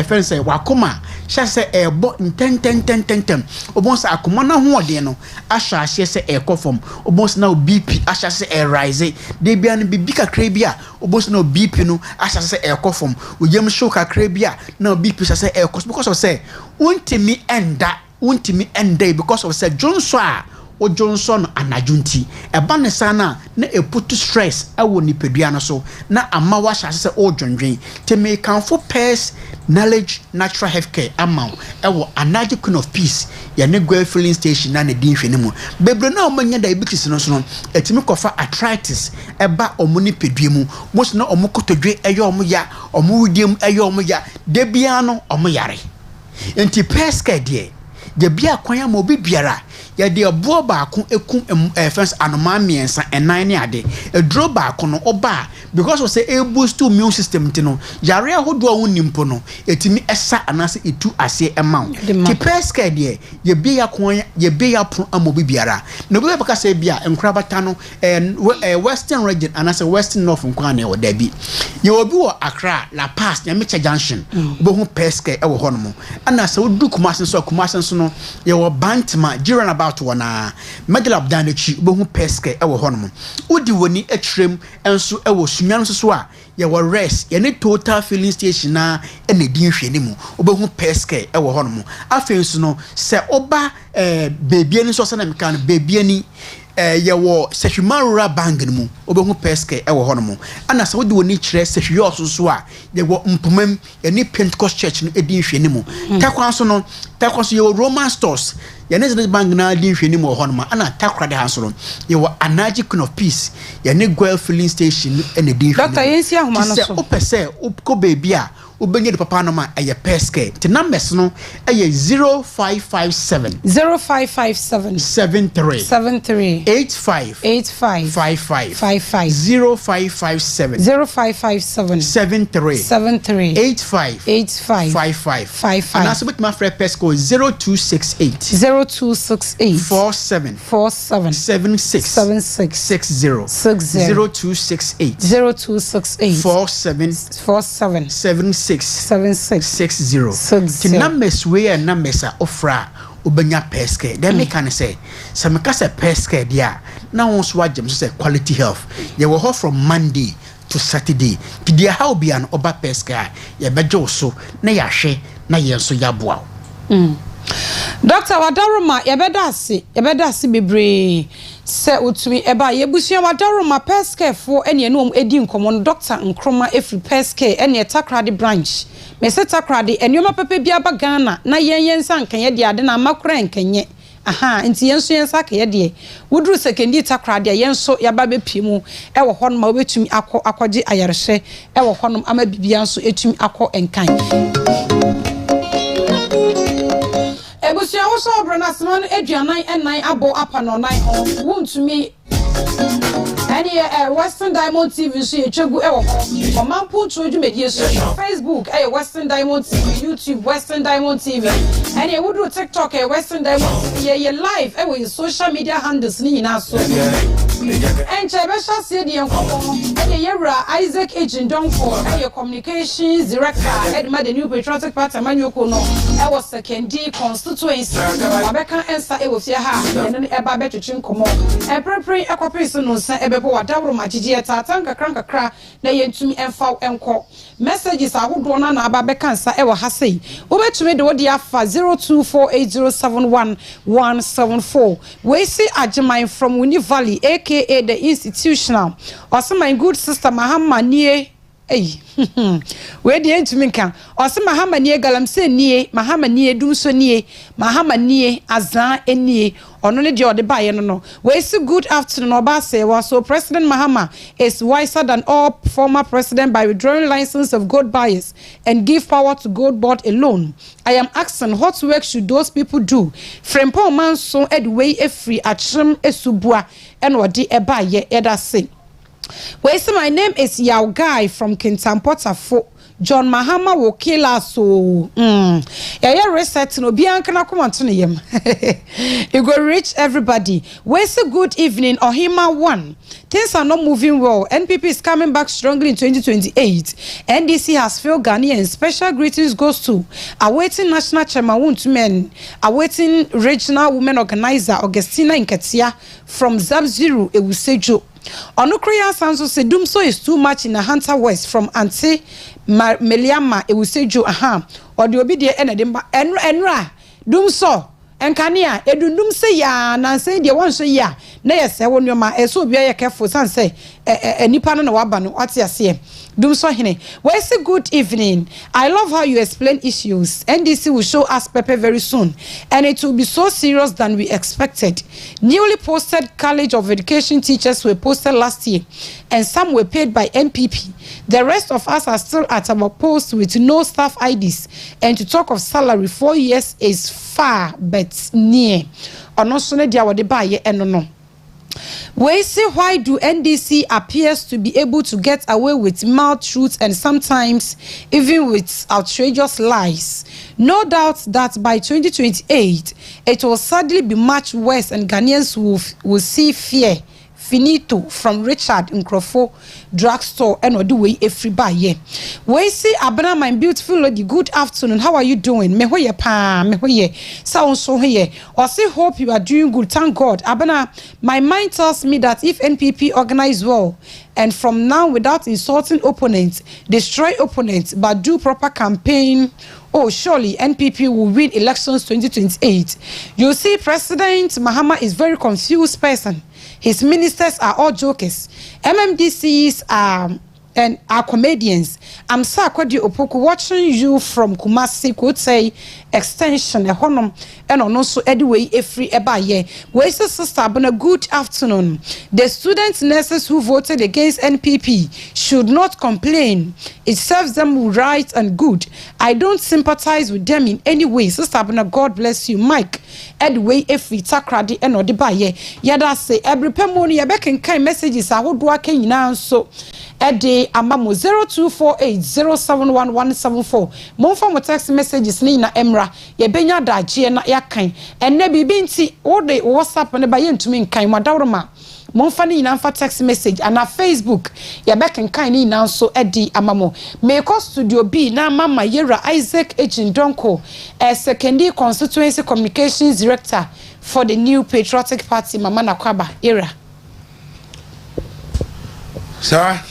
friend say wakoma sha say ebo intentem obonsa akoma na ho ode no ahya ahye say ekofom obonsa na BP ahya say rise de bia no bibi kakra bia obonsa na BP no ahya say ekofom oyem show kakra bia na BP say ekos because of say untimi enda because of say Johnson o Johnson anajunti eba ne sana na eputu stress ewo nipadua no so na ama wa hya se o dwendwen te me kanfo pairs knowledge natural healthcare amount ewo anaje queen of peace ya ne go filling station na ne din hwene mu bebre na o manya diabetes no so no etimi kofa arthritis eba omo nipadua mu mo so na omo kotodwe eye omo ya omo wudiem eye omo ya de bia no omo yare enti peska de bia kwanya mo bibiara ya de obo ba ko ekum fence anoma miensa enan ne ade edro ba ko no oba because of say e boost to immune system ti no yare ahodo a wonimpo no etimi esa anase etu ase emount ti peska de ye bia kwanya ye bia pro amo bibiara no be baka say bia enkrabata no western region anase western north nkwa na e woda bi ye obi wo Accra La Paz ya Mecha Junction bo hu peska e wo hono mo ana se odu Kumasi so no ye wo Bantama Jiran about out wana medal abdan chi obehu peske ewo honom odi woni atrem enso ewo sunyan so a ye wo rest ye ne total filling station na ene di nhwe ni mu obehu peske ewo honom afenso no se oba baby ni so se na meka no baby ni ye wo sehwimara bang ni mu obehu peske ewo honom ana se wodi woni kire sehwi so a ye wo mpomam ye ne Pentecost church no edi nhwe ni mu takwan so no takwas ye Roman stores ye ne bang na di nhwe ni mu honom ana Takoradi hansoro ye wo Anaji Queen of Peace ye ne Goil filling station ene di nhwe Dr. Yensi ahoma no so opese ko baby a obenye de papa no ma eye peske te numbers no eye 0557 73 85 55 0557 73 85 55 and also with my friend pesco 0268 47 76 60 0268 47 76 60 numbers we and numbers are offer ubenya peske then me can say some kasa peske dia na wons wajem so say quality health ye wo from Monday to Saturday ti dia how be an oba peske ye bejo so na ya hwe na ye so ya boa Dr. Wadaroma yebeda ase bebre se utumi eba yebusia Wadaroma peske fo ene no edi nkomo Dr. Nkroma efri peske ene Takoradi branch me se Takoradi enoma pepe bia ba Ghana na yensa nkan de ade na makora nkenye aha nti yenso yensa ka de wuduru sekendi Takoradi yenso yaba bepie mu ewo hono ma obetumi akogye ayarehye ewo hono ama bibia nso etumi akọ enkan Ebusia wo so brana seman aduanan enan abo apano nan ho wuntumi any Western Diamond TV so yechegu ewo Oman Mpuntuo dwumedie so Facebook Western Diamond TV YouTube Western Diamond TV any wudu TikTok Western Diamond TV ye live ewo social media handles ni nyina so enche be sha se de enkomo any yewra Isaac Ejindonfo communications director Edma the new patriotic party Manyoko no ewo secondary constituency abeka ensa ewo fie ha ene eba betwetwe nkomo prepare ekwapeso no nsa ebe Wadaroma jiji tatanka krankakra na yentumi emfa enko messages ahodo na aba bekansa ewo ha sei obetumi de wodi afa 0248071174 we see Ajiman from Wini Valley aka the institutional also my good sister Mahama nie we dey entumi kan ose Mahama nie galamse nie Mahama nie dumso nie Mahama nie azan enie ono ne de ode baye no we say good afternoon oba Serwaa so President Mahama is wiser than all former president by withdrawing license of gold buyers and give power to gold board alone. I am asking what work should those people do frempo man so edway efri atrem esubua and ode ebaye eda say we say my name is Yaw Guy from Kintampotafo John Mahama will kill us so yeah reset no be ankana komanto ne yem you go reach everybody we say good evening Ohima 1 things are not moving well NPP is coming back strongly in 2028 NDC has failed Ghanaians special greetings goes to awaiting national chairman men awaiting regional women organizer Augustina Nketia from Zab0 Ewusejo Onukriya Sanso say Dumso is too much in a Hunter West from Auntie Meliama Ewusejo aha or the obi de enedimba enra Dumso enkania edundum say ya na say de won so ya na yese wonu ma eso obi ya careful san say enipa no na waba no ate ase Dumso hine we say good evening I love how you explain issues NDC will show us Pepe very soon and it will be so serious than we expected. Newly posted College of Education teachers were posted last year and some were paid by NPP. The rest of us are still at our post with no staff IDs and to talk of salary 4 years is far but near. Onosone dia wode ba ye eno no. We say why do NDC appears to be able to get away with mild truths and sometimes even with outrageous lies? No doubt that by 2028 it will sadly be much worse and Ghanaians will see fear finito from Richard Nkrofo drugstore and or do we a free buy ye. We see Abena, my beautiful lady, good afternoon. How are you doing? Me hoye pa, me hoye. Sound so here. Or say hope you are doing good. Thank God. Abena, my mind tells me that if NPP organize well and from now without insulting opponents, destroy opponents, but do proper campaign, oh, surely NPP will win elections 2028. You see, President Mahama is very confused person. His ministers are all jokers. MMDCs are comedians. I'm Sakwadi Opoku watching you from Kumasi, could say extension a honum and also anyway a free ebaye. Where's the sister? A good afternoon. The student nurses who voted against NPP should not complain. It serves them right and good. I don't sympathize with them in any way. Sister Abena, God bless you, Mike. Anyway, if we Takoradi and or the baye, yada say every pemoni ya back and kind messages. I would work in now so. Ede amamo 0248071174. Mo from text messages ni na Emra ye benya daje na yakan. Enne bibi nti wo de WhatsApp ne ba ye ntumi nkan madawroma. Mo fa ni na fa text message and na Facebook ye back and kan ni na so ede amamo. Me ko studio B na mama Yera Isaac Ejindonko secondary constituency communications director for the new patriotic party mama na kwaba era. Sir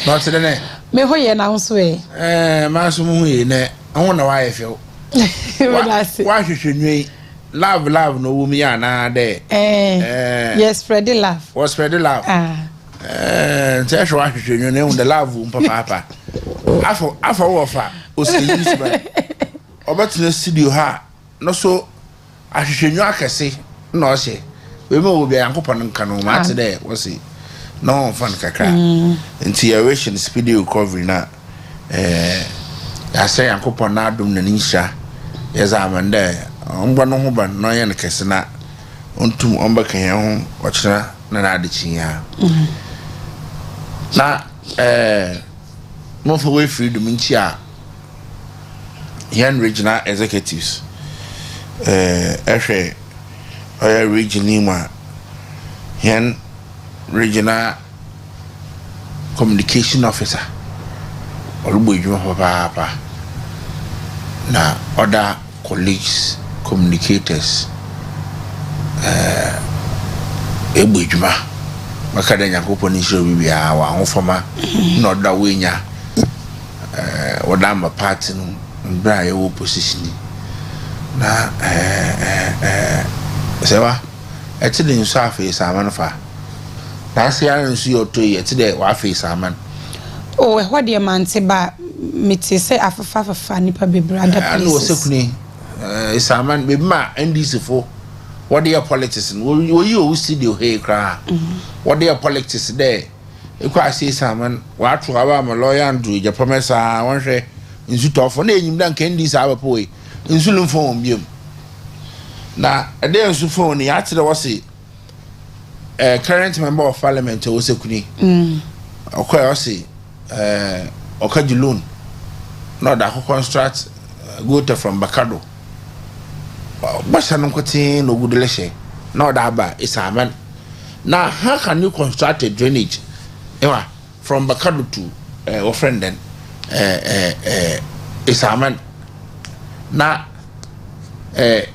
not today. Me hoye na nso maso mu hoye ne won na wa yefio. Wa hwehwenwe love no wo mi ana de. Yes, spread the love. Was spread the love. Say hwe wa hwehwenwe ne won the love papa. Afo wo fa o se use ba. Obatuna studio ha no so ahwehwenwe akese na o se. We me wo bia yankopon nka no ma today wo se. No fun kakra integration speedy recovery na I say yankopon na adom na nisha yezamande omba no ho ba no ye nkese na ontum omba kan ye ho ochira na na adechi ya na mo for we freedom nchi a yan regional executives ehwe oya regional ma yan regional communication officer oluboyuma papa na other colleagues communicators ebojuma makada nyakopo ni show bibia wa honfoma na oda wenya odamba party no mbra ye wo position na sewa etide nso afa sama fa that's here and see your toy today wa face aman oh what the man say ba me te say afafa nipa be brother places no sekuni isaman be ma ndc fo what the politics wo you studio hey kra what the politics there e kwa say isaman wa to aba ma lawyer Andrew je promesa won hwe nsu tofo na enyim dan kan ndc aba po we nsu lumfo won biem na ade nsu fo ni ya tire wo say current member of parliament o sekuni okoy o say okaji loan no da construct go from Bakado basha no kwete no gudeleche no da ba isaman now how can you construct a drainage from Bakado to friend then isaman na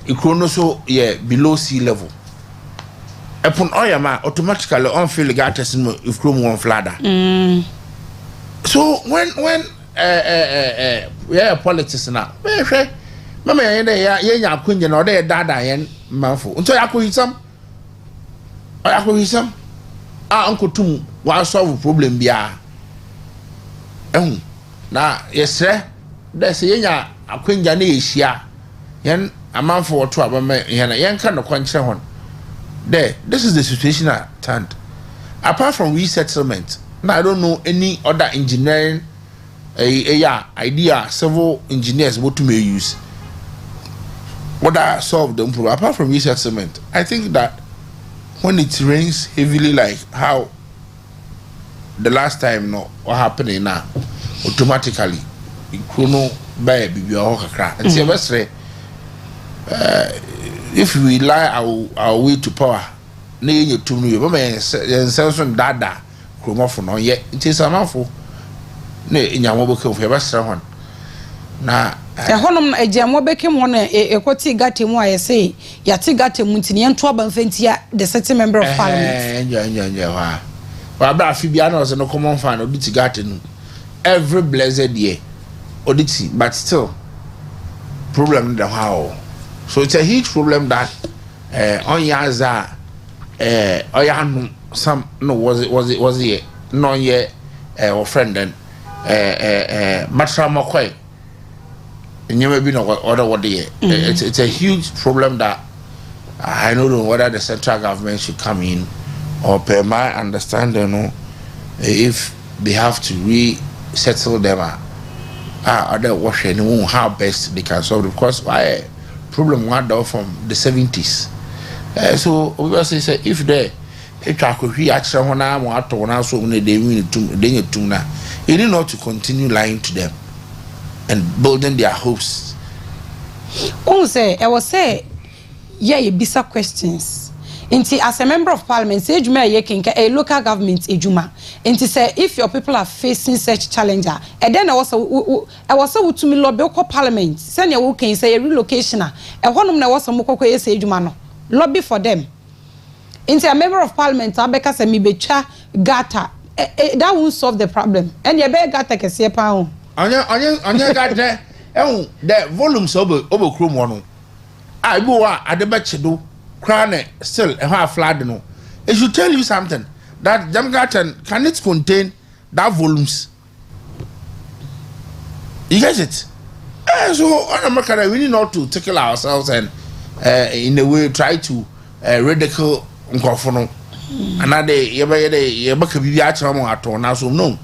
ikrono so yeah below sea level upon oyama automatically on field gates no if chrome one fladder so when yeah politics now mama ya nya akunje na ode dada yen manfo nto yakohisam ankotum wa solve problem bia na yesre da se nya akunja na ehia yen amanfo woto abama yen kan no kwanche hon there this is the situation at hand apart from resettlement now I don't know any other engineering idea civil engineers what to may use what that solve the problem apart from resettlement. I think that when it rains heavily like how the last time no what happening now automatically chrono by bibi kakra and say best if we rely our way to power na ye tum no ye mama yen senso dada kromofo no ye nti samafo na nyawo boko fe ba sra hon na honom ejiamo bekem ho na ekoti gatemu ayese yati gatemu ntini ento abanfantia the certain member of parliament enja wa bra fi bia na no common fan oditi gatenu every blessed year oditi but still problem the how so it's a huge problem that on yaza oyanu some no was it no ye or friend and matra makwai nyema bi no order what day it's a huge problem that I don't know whether the central government should come in or per my understanding no if they have to resettle them other wash anyone how best they can solve it because why problem went down from the 70s so we will say if they could actually when I want to when I so when they win to na you need not to continue lying to them and building their hopes. Say I was say yeah you bisa questions Inti as a member of parliament say ejuma ye kenka a local government ejuma inti say if your people are facing such challenger and then I was to me lobby ko parliament say you can say relocation e honom na was mo kokko say ejuma no lobby for them inti a member of parliament abeka say me betwa gata that won't solve the problem and you be gata kese pa ho anya gata the volumes over chrome one I go adebechedo crane still a half flood no it should tell you something that Jamgatan can it contain that volumes you get it so on America we need not to tackle ourselves and in a way try to ridicule Nkofono another yeba kabibi achamo ato na so no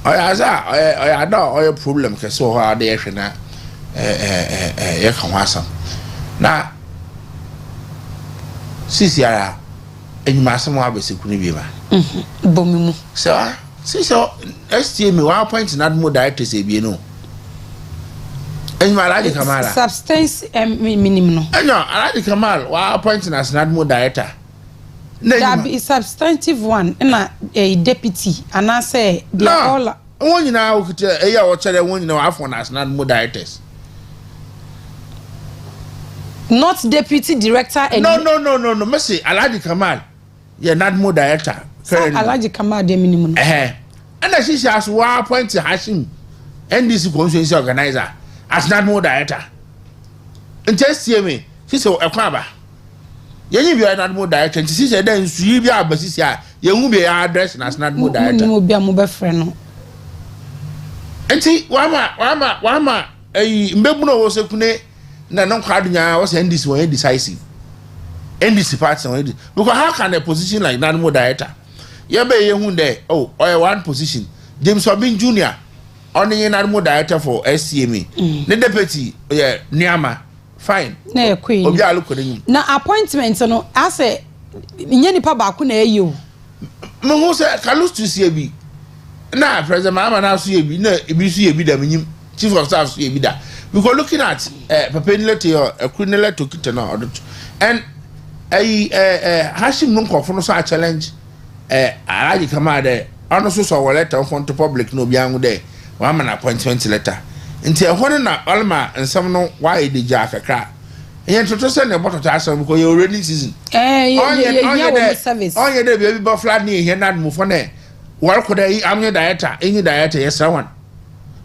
I don't a problem ke so ha de hwe na ye kan wasam na sisi ara enyima asem wa besekunu bi ba bomimu so STM 1 point na mo director se bi no enyima alaji kamara substance minimum no enyo alaji kamal 1 point na snad mo director that be substantive one na a deputy and I say they all won nyina okuta eya wo chere won nyina afọ na snad mo directors not deputy director and no mercy Alhaji Kamal yeah nadmo director Alhaji Kamal de minimum and she has 1 point Hashim NDC constituency organizer as nadmo director and just see me she say ekwaba yenyi bi nadmo director and she say then su bi abasisi a yenhu bi address as nadmo director mo bi am be frɛ no enti wama mbebuno wo sekune na non kwadunya was NDC were decisive NDC party because how can a position like Nanmo director you be yehu there or one position James Obin Jr. only Nanmo director for SCMA the deputy Niama fine na queen obi alukodin na appointment no I say nye nipa ba ku na eyo mo ho say kalus to see bi na president mama na so ye bi na ebi so ye bi da menyim chief of staff so ye bi da because looking at Papenilete or Quinella to Kitana and Hashim Nunko so a challenge Alhaji Kamade honestly saw a letter from the public no biangu day 1 man appointment letter until one na Alma and some no why the Jack Accra and to send a bottle to us because you're already season service on your baby buffalo near here not move on there what could I'm your dieta any dieta yes someone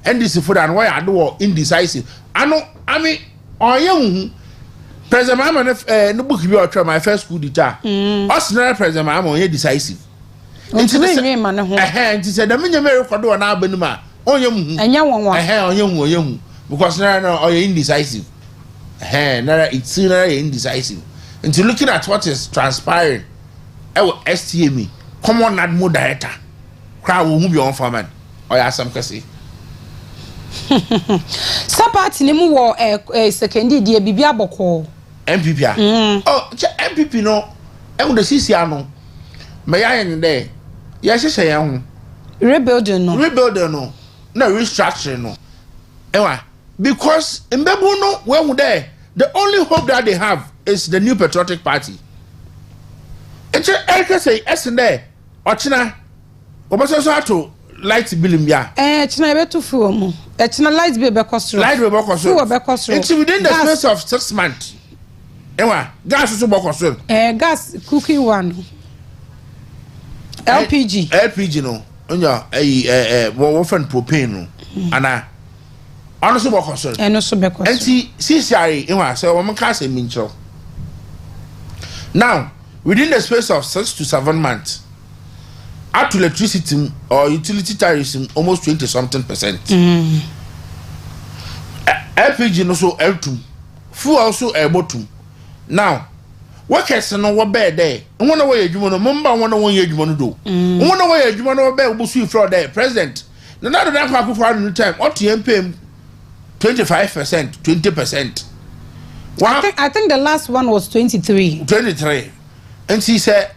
and this food and why I do indecisive. I mean, I am President Mama no book you try my first school dita. Us na President Mama on decisive. Nti me man ho. Nti said the menya me record on Abena. Onyam. Enya wonwa. Onyam because na indecisive. Na it's indecisive. Until looking at what is transpiring. STM. Come on Nadmo director. Crowd who be on farmer. Oya some kase. Sapati ni mu wo sekendi die bibia boko MPP oh MPP no e the CC ano me ya yen there ya hye ya ho rebuilding no na restructuring no ewa because mbebu no we hu there the only hope that they have is the new patriotic party Eche eke say esende ochina oboso so ato light bill mbia. China be to fuel mu. China light bill be cost. Light bill be cost. Fuel be cost. It's within the space of 6 months. Ewa, gas so be cost. Gas cooking one. LPG no. Onya wo friend propane no. Ana ono so be cost. Eno so be cost. Enti CCI ewa say wo mka say mincho. Now, within the space of 6 to 7 months, at electricity or utility tariffs almost 20-something%. LPG no so L2, fuel also L2. Now, workers no what bed there. One away you want to mumba 1 year you want to do. 1 away you want to be able to for the president. No matter that for the time, what to pay 25%, 20%. I think the last one was 23. 23. And she said,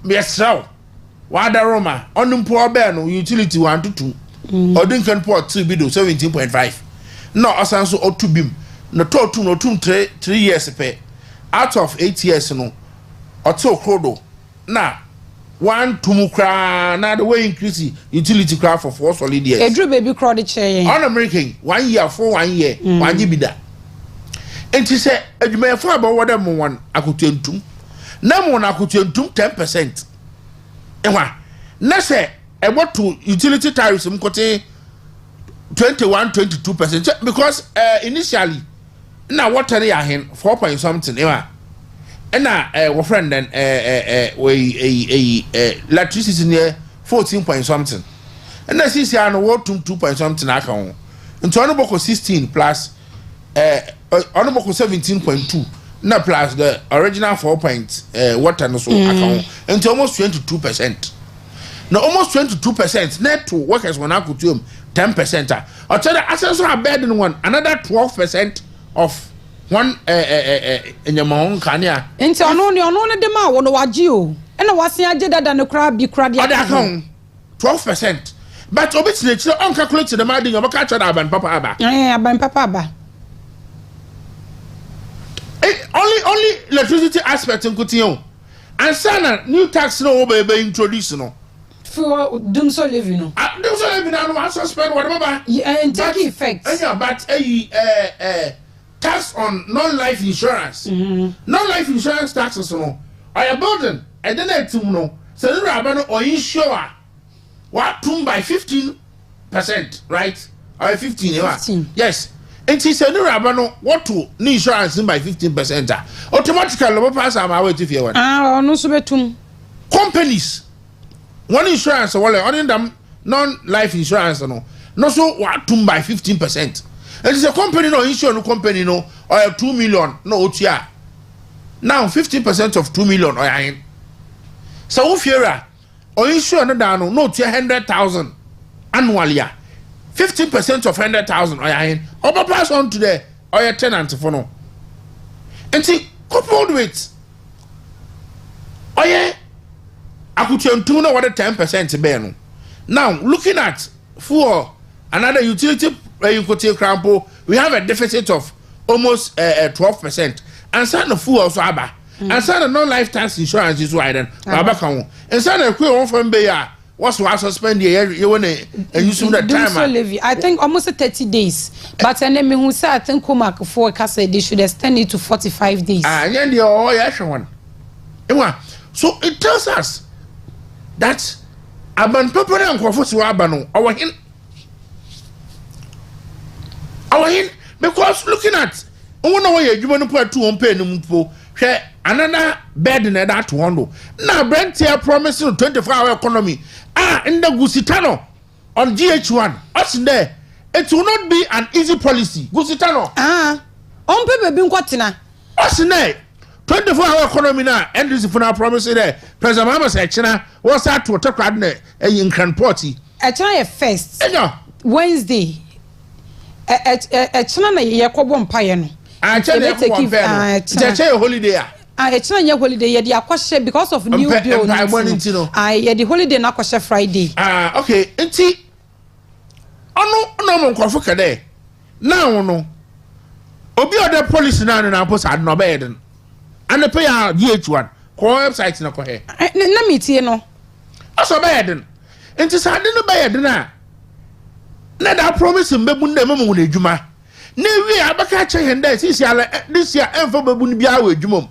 yes, so. Wada Roma, on the poor bear, utility 1 to 2. Or Dinkan Port 3 bido 17.5. No, Asanso or 2 beam. No, 3 years pay. Out of 8 years, no. Or 2 crodo. Now, 1 to mukra, now the way increase utility craft for 4 solid years. A drew baby crowd chair. On American, 1 year for 1 year, 1 year be that. And she said, you may have about whatever one I could tell to. No one I could tell to 10%. And what? Let's say, I want to utility tariffs 21-22%. Because initially, now what are they are 4 point something. And now, our friend then, electricity near 14 point something. And then since I know 2 point something account. And to honorable 16 plus. Honorable 17.2 na plus the original 4 point water no so account into almost 22%. Now almost 22% net to workers when I could do 10%. Or tell the assets are better than one another 12% of one in your own kanya. Into no the ma wono wagio. And I was saying than the crab be crab account 12%. But obviously it's uncalculated the madding of a catcher and papa aba. Aban papa aba. Only electricity aspect in Coutinho. And sana new tax no be introduced no. For doom so living no. Doom so living no one suspend whatever. Yeah, and take effect. Yeah, but tax on non-life insurance. Non-life insurance taxes no. I burden and then it no. So the Abena or insure what by 15%, right? Or 15. Yes. And she said, no, Abena, what to insurance by 15%. Automatically, no pass our way to fear. No, so betum. Companies, one insurance, or only them non-life insurance, no, so what to by 15%. And it's a company, no insurance company, no, or 2 million, no, OTR. Now, 15% of 2 million, or so if you're or insurance, no, 200,000 annually. 50% of 100,000 or pass on to the or your tenant for no. And see, coupled with I could turn to know what a 10% bear. Now, looking at for another utility you could take crampo, we have a deficit of almost 12%. And some of food also abba. And some non-life tax insurance is why then. And some of the from Bayer. What's what suspend the year you want to use the time? I think almost 30 days. But and then who say I think Kumak for Casa they should extend it to 45 days. And then the one. So it tells us that Aban Papa and Kofosu Abano, our hin because looking at one way you want to put 2 on pen another bed in that one. Now Brent here promising 24-hour economy. In the Gusitano on GH1, us there, it will not be an easy policy. Gusitano. On paper being quatina. Us there, 24-hour economy now, and this is for our promise there. President Mama said, China, what's that to a Takoradi in Cranporty? I try first. Wednesday. China Yakobo Payano. I tell you, it's a holiday. It's not your holiday yet. The question because of new bill. I wanted to know. The holiday na question Friday. Okay. Enti. No Kofuka there. Now no. Obi other policy na post had no bed. And the pay GH1 website na ko he na metie no aso ba yeden enti sa de no ba yeden a na da promise mbebu na mama wona adwuma na wi abaka che henda sisi ala this year emfo bebu ni bia wa adwuma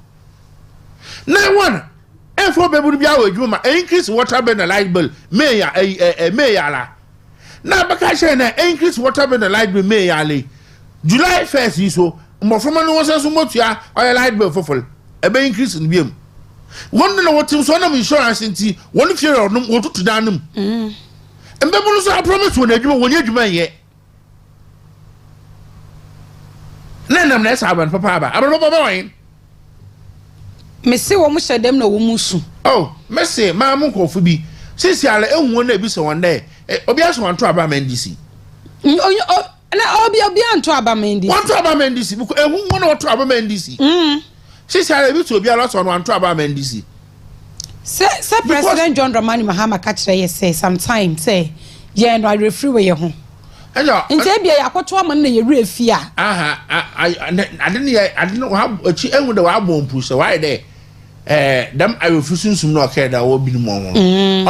na one emfo bebu ni bia wa adwuma increase water bill and light bill may ala na abaka che na increase water bill and light bill may ale July 1st so mo from no was so motua oil light bill fofol e be increase ni biem one na what so na insurance nti one fear no wotu to danum mbebu no so I promise wona adwuma wona adwuma ye Nenam na esa aban papa aba. Aba papa wan. Me se wo mu hyedem na wo musu. Oh, me se ma mu nkofo bi. Sisi ala ehun na bi se won dey. Obi aso wanto aba mendisi. Na obi anto aba mendisi. Wanto aba mendisi. Buko ehun won na wanto aba mendisi. Sisi ala bi to obi ala so wanto aba mendisi. Se President John Dramani Mahama ka kire ye say sometimes say ye no I refer we ye ho. Nje bia yakoto am na ye refi a. Adene wa achi enwu de wa bompu se why dey dam ayofu sunsum na okay da wo binu mo.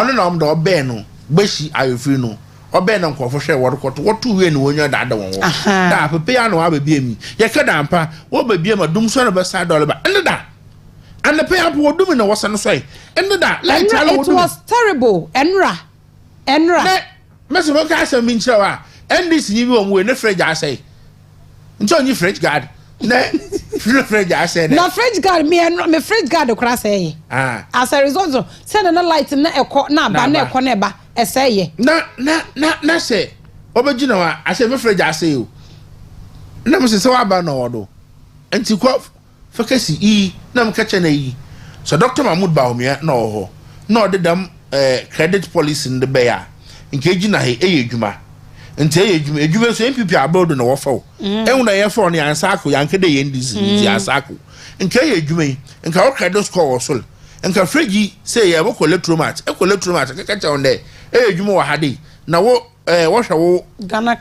Ono na om da obe no gbashi ayofu no. Obe na nkofo hwe wodokoto wotu we no wonya da da won wo. Da pepe ya no ababie mi. Ye ka da mpa wo babie ma dum so na be sa dollar ba. Ende da. And the pay up wo dum na wo se no so. Ende da like it was terrible. Enra. Mese mo ka asem mi nchewa. And this you will no French, I say. Johnny French guard. French, I said. No French guard, me and my French guard, the cross. As a result, send a light in a court now, but no coneba, as say. Na say. Obajino, I say, my French, I say you. Never say so about no order. And to quote Fakasi E, Nam catching a. So Dr. Mahmoud Baumia, no, nor the damn credit police in the Bayer, engaging a juma. Nti edwuma so MPP abroad na wo faw ehuna ye for ne ansako yanke de yendisi ti ansako nka ye edwuma nka wo credit score wo sol nka fregi say ye wo electromat kaka cha onde edwuma wo hade na wo wo hwe wo Ghana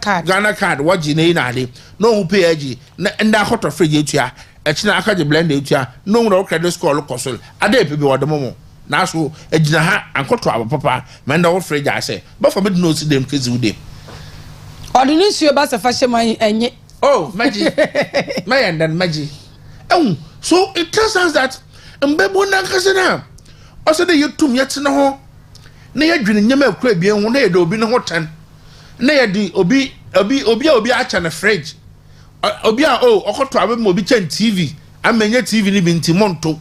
card wo gi nei na ade no hu pay agi na nda hoto fregi etua ekina aka je blend etua no hu wo credit score ko sol ade epebi wo de momo na so egina ha ankoto abapapa menda wo fregi ase ba for me no see dem kezi wo dem Ordinary you ba se fashion enye. Oh, magic. My and then magic. Oh, so it tells us that mbebo na kasena. Also the youtube yet na ho. Na ya dwene nyama akura bia ho na ya de obi ne ho tan. Na ya di obi acha na fridge. Obi a okoto abe mo obi chan TV. Amenye TV ni binti monto.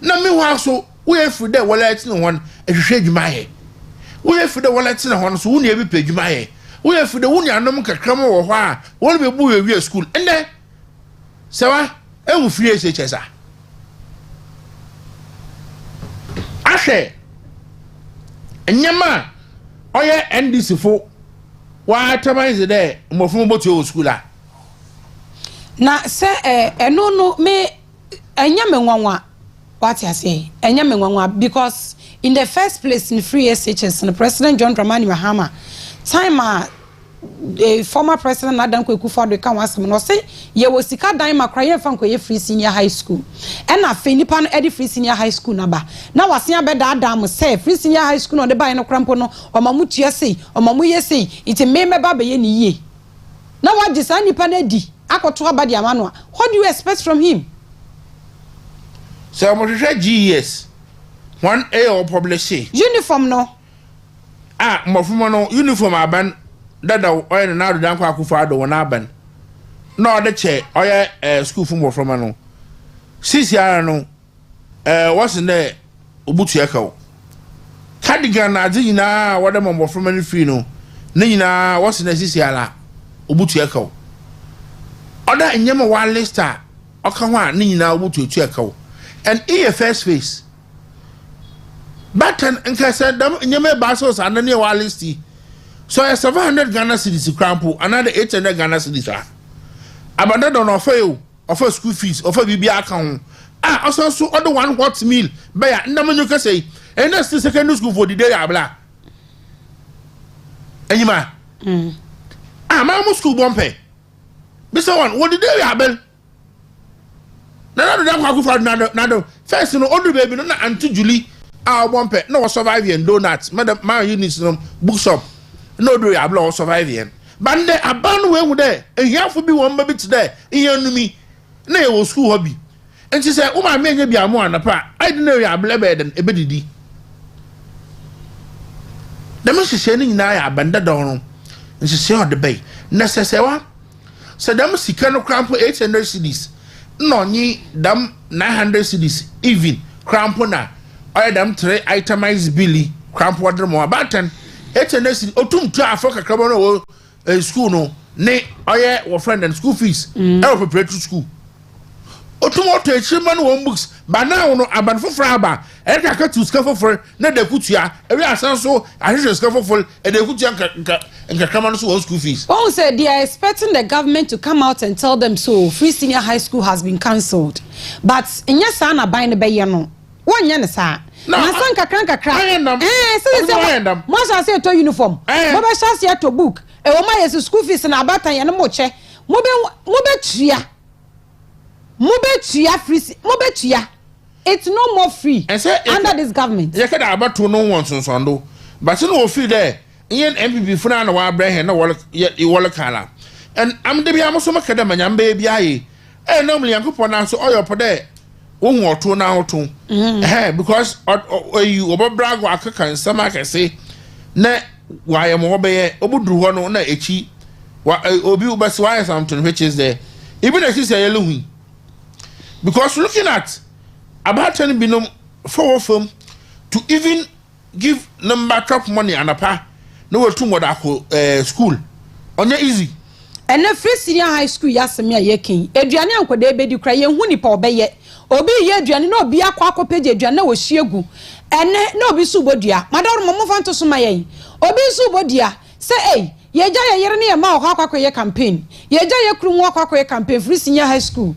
Na me ho aso we afu de wallet ne ho ehwehwe adwuma ye. We afu de wallet ne ho so wo ne bi pa adwuma ye. We have the one anom kakram wo ho a won be bu we school ende sewa e wo free SHS a ahwe enyama oye NDC fo wa tabanze de mofo botu school a na se eno no me enyame nwanwa what you say enyame nwanwa because in the first place in free SHS and President John Dramani Mahama time the former president Adam Kwekufo kan wasem no say ye wo sika dan makra ye fan koye free senior high school and na fe nipa no e free senior high school na ba na wasen abeda adam say free senior high school no de ba no krampo no omamu tua sei omamu ye sei iti meme ba be ye ni ye na waje sa nipa na di akoto abade amano a what do you expect from him so mo hwehwe GES one a or publish uniform no mofuma no uniform aban dada oye na do dan kwa akufo ado wona aban na ode che oye school fu mofuma no sisi ara no what's in there obutu ekawo cardigan na adi nyina wode mofuma ni free no ne nyina what's in sisi ara obutu ekawo oda enyema wa lista oka ho a ne nyina obutu etu ekawo and in first phase Batan nka said dam nyeme baso sa na ne wa listi so 700 Ghana cedis crampo another 800 Ghana cedis abanda don offer school fees offer bibia aka ho also so other one hot meal be ya ndam nyoka say and that's the secondary school for the day abla enyima ma mo school bompe be so one what the day abel Na da kwa kufa na first no odu baby no na Auntie Julie a bompe no survive and donuts madam my units no bookshop no do ya blow survive yen bande aban we hu there ehiafo bi won ba bi today eyanumi na ye wo school hobby enti say o ma me nya bi amo anapa I didn't know ya blebe den ebedidi dem hihye ni nyina ya banda don no nhihye o de bay na sesewa se dem sika no crampo 800 cedis no nyi dam 900 cedis even crampo na I dam 3 itemized billy crampo wadre mo about 10 800 cedis otum to afoka krabo no school no ne oye wo friend and school fees e wo preparatory school otumo to echiman won books ba now no aban foforo aba e ka to school foforo na da kutua e wi asan so ahwehwe school foforo e da kutua nka kama no so school fees. Oh, said they are expecting the government to come out and tell them so free senior high school has been cancelled, but inya sa na ban ne be ye no wonya ne sa na san kakra say mo sha say to uniform mo be sha say to book e wo ma yes school fees na abatan ye no mo che mo be tua free mo be tua. It's no more free under this government. You can about to no one so but you know feel there in MPP funa na wa Abraham na wala kala and am de bia mo so makada manyam baby aye normally yankopon na so oyo pode wo hu oto na oto because you obobrag wa akaka nsama akese na wa ye mo be obuduru ho no na echi obi ubasi wa something which is there even if you say yellow because looking at about 10 binom for firm to even give number top money and apa no to moda school onya easy and na free senior high school yasemi ayekin aduane ankoda ebedi kra ye hu nipa obeye obi ye aduane na obi akwa page aduane na wo hiegu ene na obi su bodua madawro mo fanto so mayen obi su bodua say yeja ye yere ne ye ma akwa ye campaign yeja ye kru mu akwa ye campaign free senior high school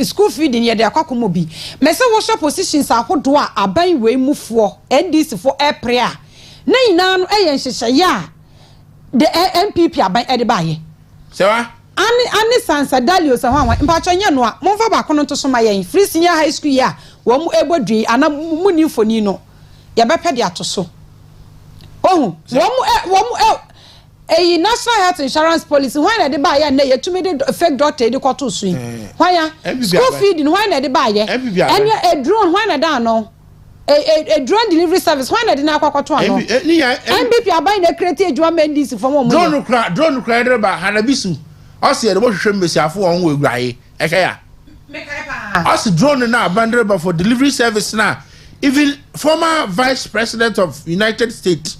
school feeding ye de akwa mobi me se wo shop positions ahodo a aban we mufuo NDC for prayer na ina no ye nhihye ya the MPP aban e de baye sewa ani sansa dalio sa hwan mpacho nya no a momfa ba kono to so ma ye free senior high school ya wo mu ebodui ana mu ni mfoni no ye be pede ato so wo mu national health insurance policy why na de ba ya na yetumi de fake doctor de kwato so why ya school feeding why na de ba ye enya a drone why na da no a drone delivery service why na de na kwato ano MPP abai na create ejuma mendis for mo drone kra de ba hanabisu o se de bo hwehwe mbesiafo won wo egwaye eke ya as drone na abandoned ba for delivery service na even former vice president of United States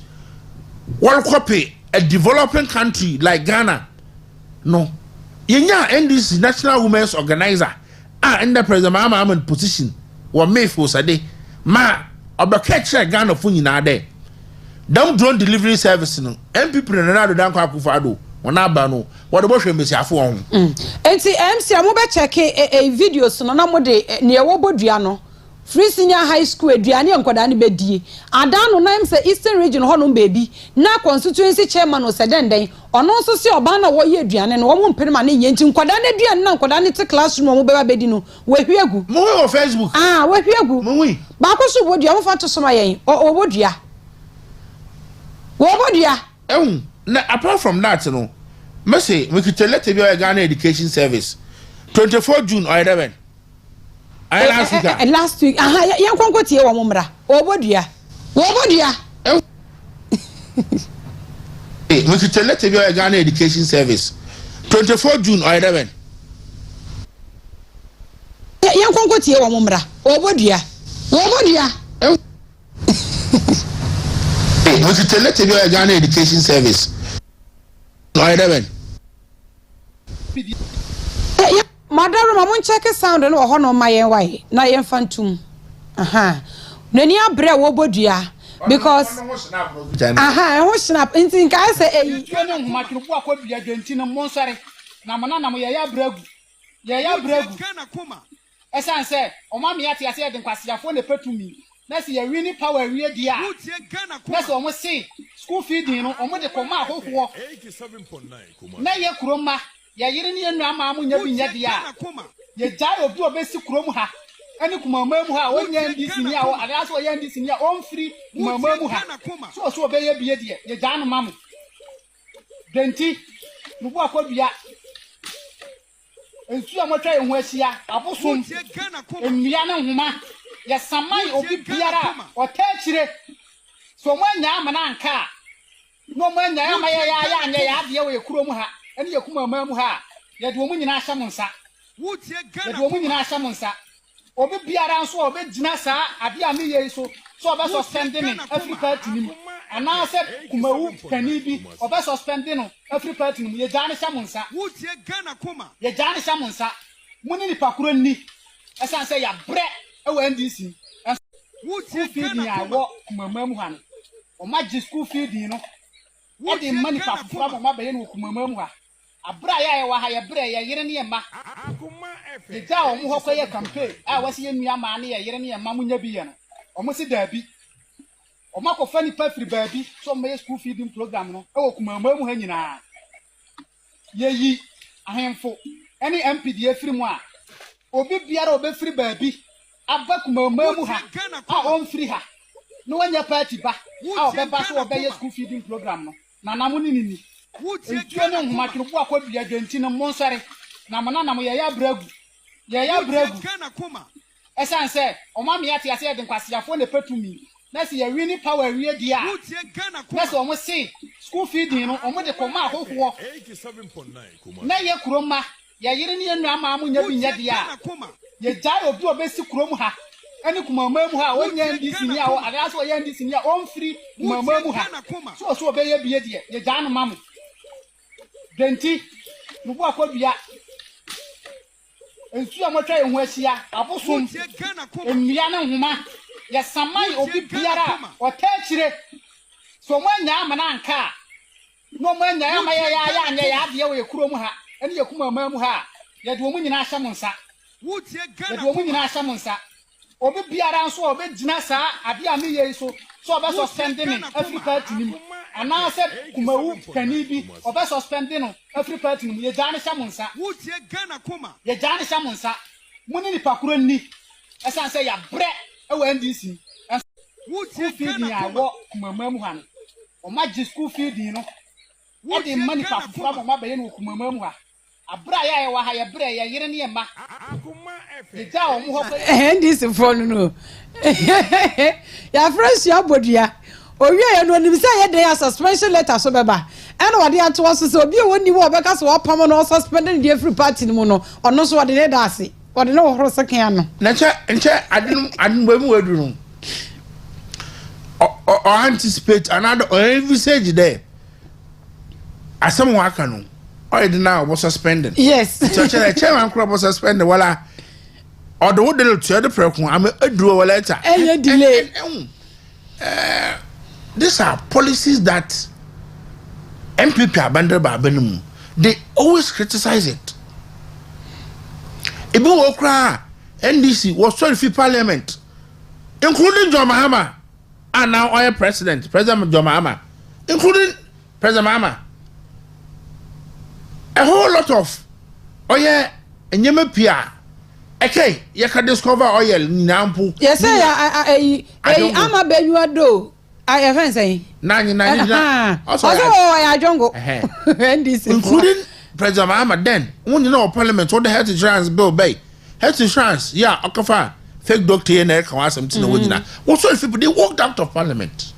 one copy a developing country like Ghana no yenya NDC national women's organizer in the president mama position wa me for sade ma obaketche Ghana fu nyina de dam drone delivery service no MPP na do dan kwa akufado wona ba no wode bo hwe mbesiafo won enti MC mo be check a videos no na mo de ne wo bodua no free senior high school aduane enkoda ne bedie adano na em say eastern region ho no baby na constituency chairman o sedenden ono so se oba na wo ye aduane no wo mo mpere ma ne yenti nkoda ne aduane na nkoda ne te classroom mo beba bedi no we hwiegu mo we Facebook we hwiegu mo wi ba ko so bodua mo fa to so ma yen o bodua na apart from that no me say we could tell let be Ghana education service 24 June or 11 last week yan konko tie wo momra obodua we could tell let be Ghana education service 24 June or 11 yan konko tie wo momra obodua we could tell let be Ghana education service or 11 madam ma mon check sound no ho no ma yen wai na yen fantum nani abre wo bodua because ho snap intin ka say no huma kirubu akwadua dwenti no monsare na mona na mo ye ya bragu esan say o ma me ate ase de nkwasiafo ne patumi na se ye wini power wie dia na se o mo see school feeding no o mo de koma ahoho 87.9 na ye kuroma ya yiri ni enu ama amu nya binya dia ye jai obi obesi kurom ha ene kumama mu ha wonya ndisi ni a wo ada so ye ndisi ni a on free kumama mu ha so obeye bie de ye jai no mamu denti nubu akwadua ensu amotwa ehu ahia abosom enua ne nhoma ye saman obi biara otachire so mwanya amana anka no mwanya ama ya anya ya de we kurom ha ene ye kumama mu ha ye de omu nyina ahya monsa ye de omu nyina ahya monsa obi biara nso obi gina saa ade a me ye so obi suspending Africa team ana se kumawu kanibi obi suspending Africa team ye jane hya monsa ye jane hya monsa muni ni pakuro ni esan se ya bre e wa NDC school feeding ya wo kumama mu ha no o magi school feeding no e de mani pakuro ma ba ye no kumama mu ha abra ya wa ha ye bre ye yire ne ma ye ja o mu ho koye campaign a wasi ye nua ma ne ye yire ne ma munya bi ye no o mo si da bi o makofa ni pa free ba bi so me school feeding program no e wo kumama mu ha nyina ye yi ahemfo any MPD free mu a obi biara obe free ba bi aba kumama mu ha a on free ha no wanya party ba a obe ba so obe ye school feeding program no na namu ni Etiene nhumatiru kwa kwa bia dwenti no monsare na mana na mo ye ya bragu esan se o ma me ate ase ye de nkwasiafo ne petumi na se ye wini power wie dia na se o mo se school feeding no o mo de koma ahoho 87.9 na ye kuroma ye yire ne enu ama amu nya bi nya dia ye jai obi obesi kurom ha ene kumama mu ha wonya ndisi ni a wo ada so ye ndisi ni a on free kumama mu ha so obeye bie de ye jai no mamu denti nubu akwadua ensu amotwa ehu ahia abosom enua ne nhoma ye saman obi biara otachire so mwanya amana anka no mwanya ama ya anya ya de we kurom ha ene ye kumama mu ha ye de omu nyina ahya monsa ye de omu nyina ahya monsa obi biara nso obi gina saa ade a me ye so obe suspending Africa team ana se kumawu kanibi obe suspending Africa team ye jane hya monsa ye jane hya monsa muni ni pakuro ni esan se ya bre e wa NDC school feeding ya wo kumama mu ha no o magi school feeding no e de mani pakuro ma ba ye no kumama mu ha abra ya wa ha ye bre ye yire ne ma ye ja o mu ho NDC phone no ya fresh ya bodua owie ye no nim say ye dey suspension letter so beba and wade ato so obi e woni wo obeka so opam no suspending the free party no no ono so wade ne daase wade ne wo horo sekan no na nche adin bo mu waduru o anticipate another envisage there asem wa aka no o dey now was suspended yes chairman crop was suspended wala or the wood to the preku am aduro wala eta delay these are policies that MPP abandoned by Abena. They always criticize it. Even Accra NDC was trying to free parliament, including John Mahama, and now our President John Mahama, including President Mahama. A whole lot of oil and Yemepia. Okay, you can discover oil in Nampu. Yes, I am a benuado. I have say 99. Also, I jungle. Including President Mahama then. When you know Parliament, what the health insurance bill bay? Health insurance, yeah, Okafa, fake doctor and air can something to what sort of people they walked out of Parliament?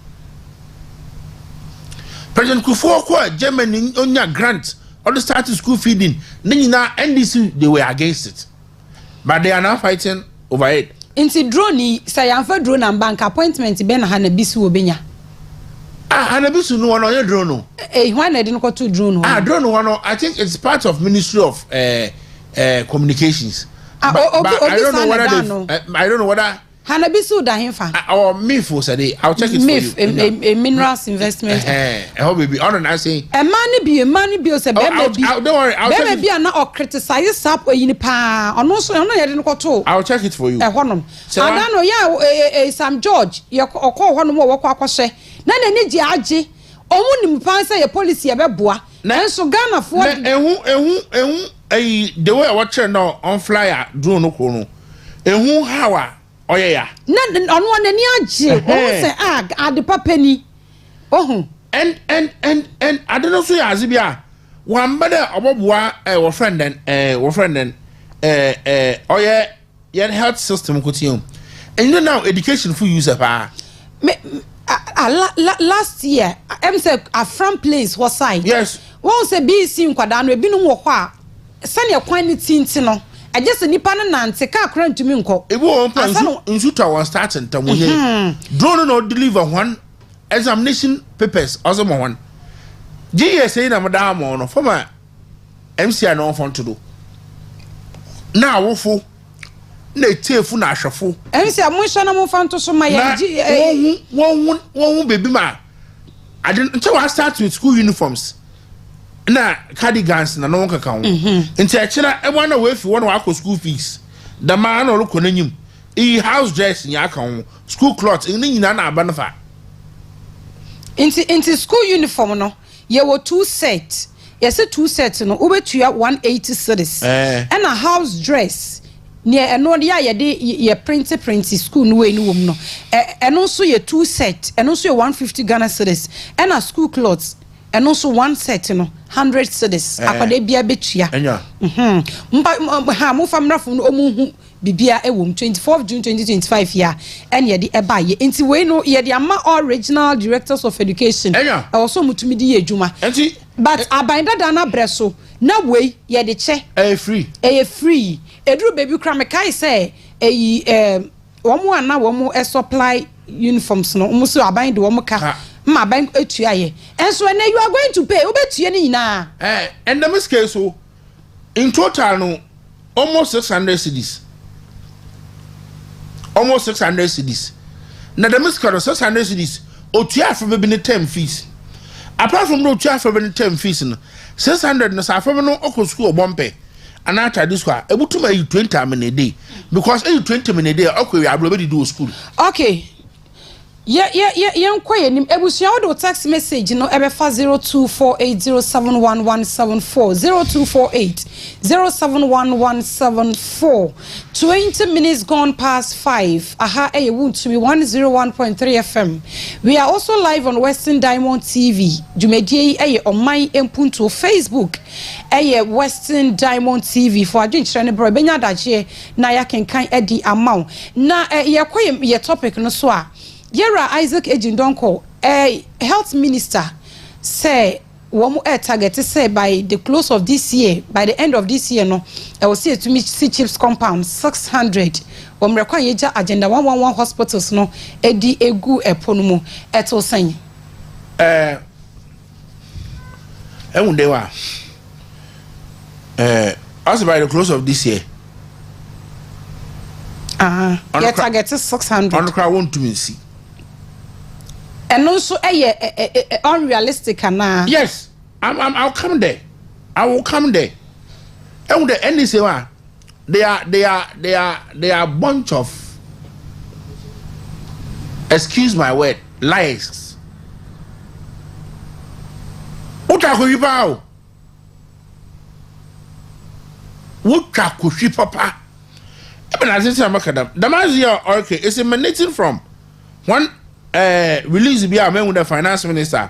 President Kufuor, Germany, on your grant, all the started school feeding, then you know NDC they were against it. But they are now fighting over it. Inti drone say amfa drone and bank appointment be na Hanabisu obenya. Hanabisu no one drone no. Why na dey to drone no? Drone one I think it's part of Ministry of Communications. But I don't know whether I don't know whether Hanabisu da himfa. Or MIF said I'll check it for you. A minerals investment. I hope baby on I say a money be say baby. Don't worry, I'll check it. Baby na or criticize sap we ni pa. Ono so no ye dey to. I'll check it for you. Honom. I don't know ya Sam George ye okọ honom wo kwakọ hye. Na na ni gi age. Omu ni mpan say ye policy ye beboa. na so Ghana for ehu the way I watch now on flyer drone no kono ehu hawa oyeya na ono anani agye o say ade papa ni ohun and I don't know so ya azibia wan bada oboboa wo friend oye your health system kotium and you know now education for user pa last year em say a from place was side yes won say BC nkwada no ebi no wo hɔ a sane kwan ni tinti no eje se nipa no nante ka akra ntumi nkɔ ebi won plan nsu to one start ntam ye drone no deliver one examination papers also mo one GSA na madam no former MCI no fon to do na wofo na etefu na ahwefo MCI mo hwa na mo fanto so ma ye won baby ma I didn't until I start with school uniforms na cardigans na no kaka ho nti akira e wana we fi wona wa school fees the man no ko nanyim e house dress nya aka ho school clothes ni nyina na aba nafa Inti school uniform no ye wo 2 set yes 2 set no obetua 180 cedis and a house dress near eno ya ye print school no we no wom no eno so ye 2 set eno so ye 150 Ghana cedis and a school clothes and also 1 set no 100 cedis akwade bia betua ha mo famra fun omu bibia ewom 24 June 2025 ya and ye di eba ye enti we no ye di ama original directors of education also mutumi di adwuma but abanda dana breso na we ye di che free edru baby kra me kai say womo ana womo supply uniforms no omo so abanda womo ka ma bank etua ye enso na you are going to pay obetua ni na and the case so in total no almost 600 cedis na the miskaro 600 cedis otua for be term fees apart from no otua for be term fees no 600 no sa for no okọ school bompe and after this one ebutuma you 20 minutes a day because 20 minutes a day okọ we abroad do school okay yeah nkwaye nim ebusia wo do text message no ebefa 0248071174 0248071174 20 minutes gone past 5 aha eh won't to be 101.3 FM. We are also live on Western Diamond TV dwumadie eh Oman Mpuntuo Facebook Western Diamond TV for adwenkyerɛ ne bro benya daje na ya kenkan edi amaw na yakwaye ye topic no so a Yera Isaac Ejindonko, health minister, say womu target say by the close of this year, by the end of this year, no, I will see it to me see chips compound 600. Require yeja agenda 111 hospitals no edi egu eponumu eto saying. Emundewa. Also by the close of this year. Your target is 600. On the crowd won't to me see. And also unrealistic na. Yes, I'll come there. I will come there. And the end is they are a bunch of, excuse my word, lies. Utakushi pao. Utakushi papa. Even as it's a macadam. The mazia okay is emanating from one release be a man with the finance minister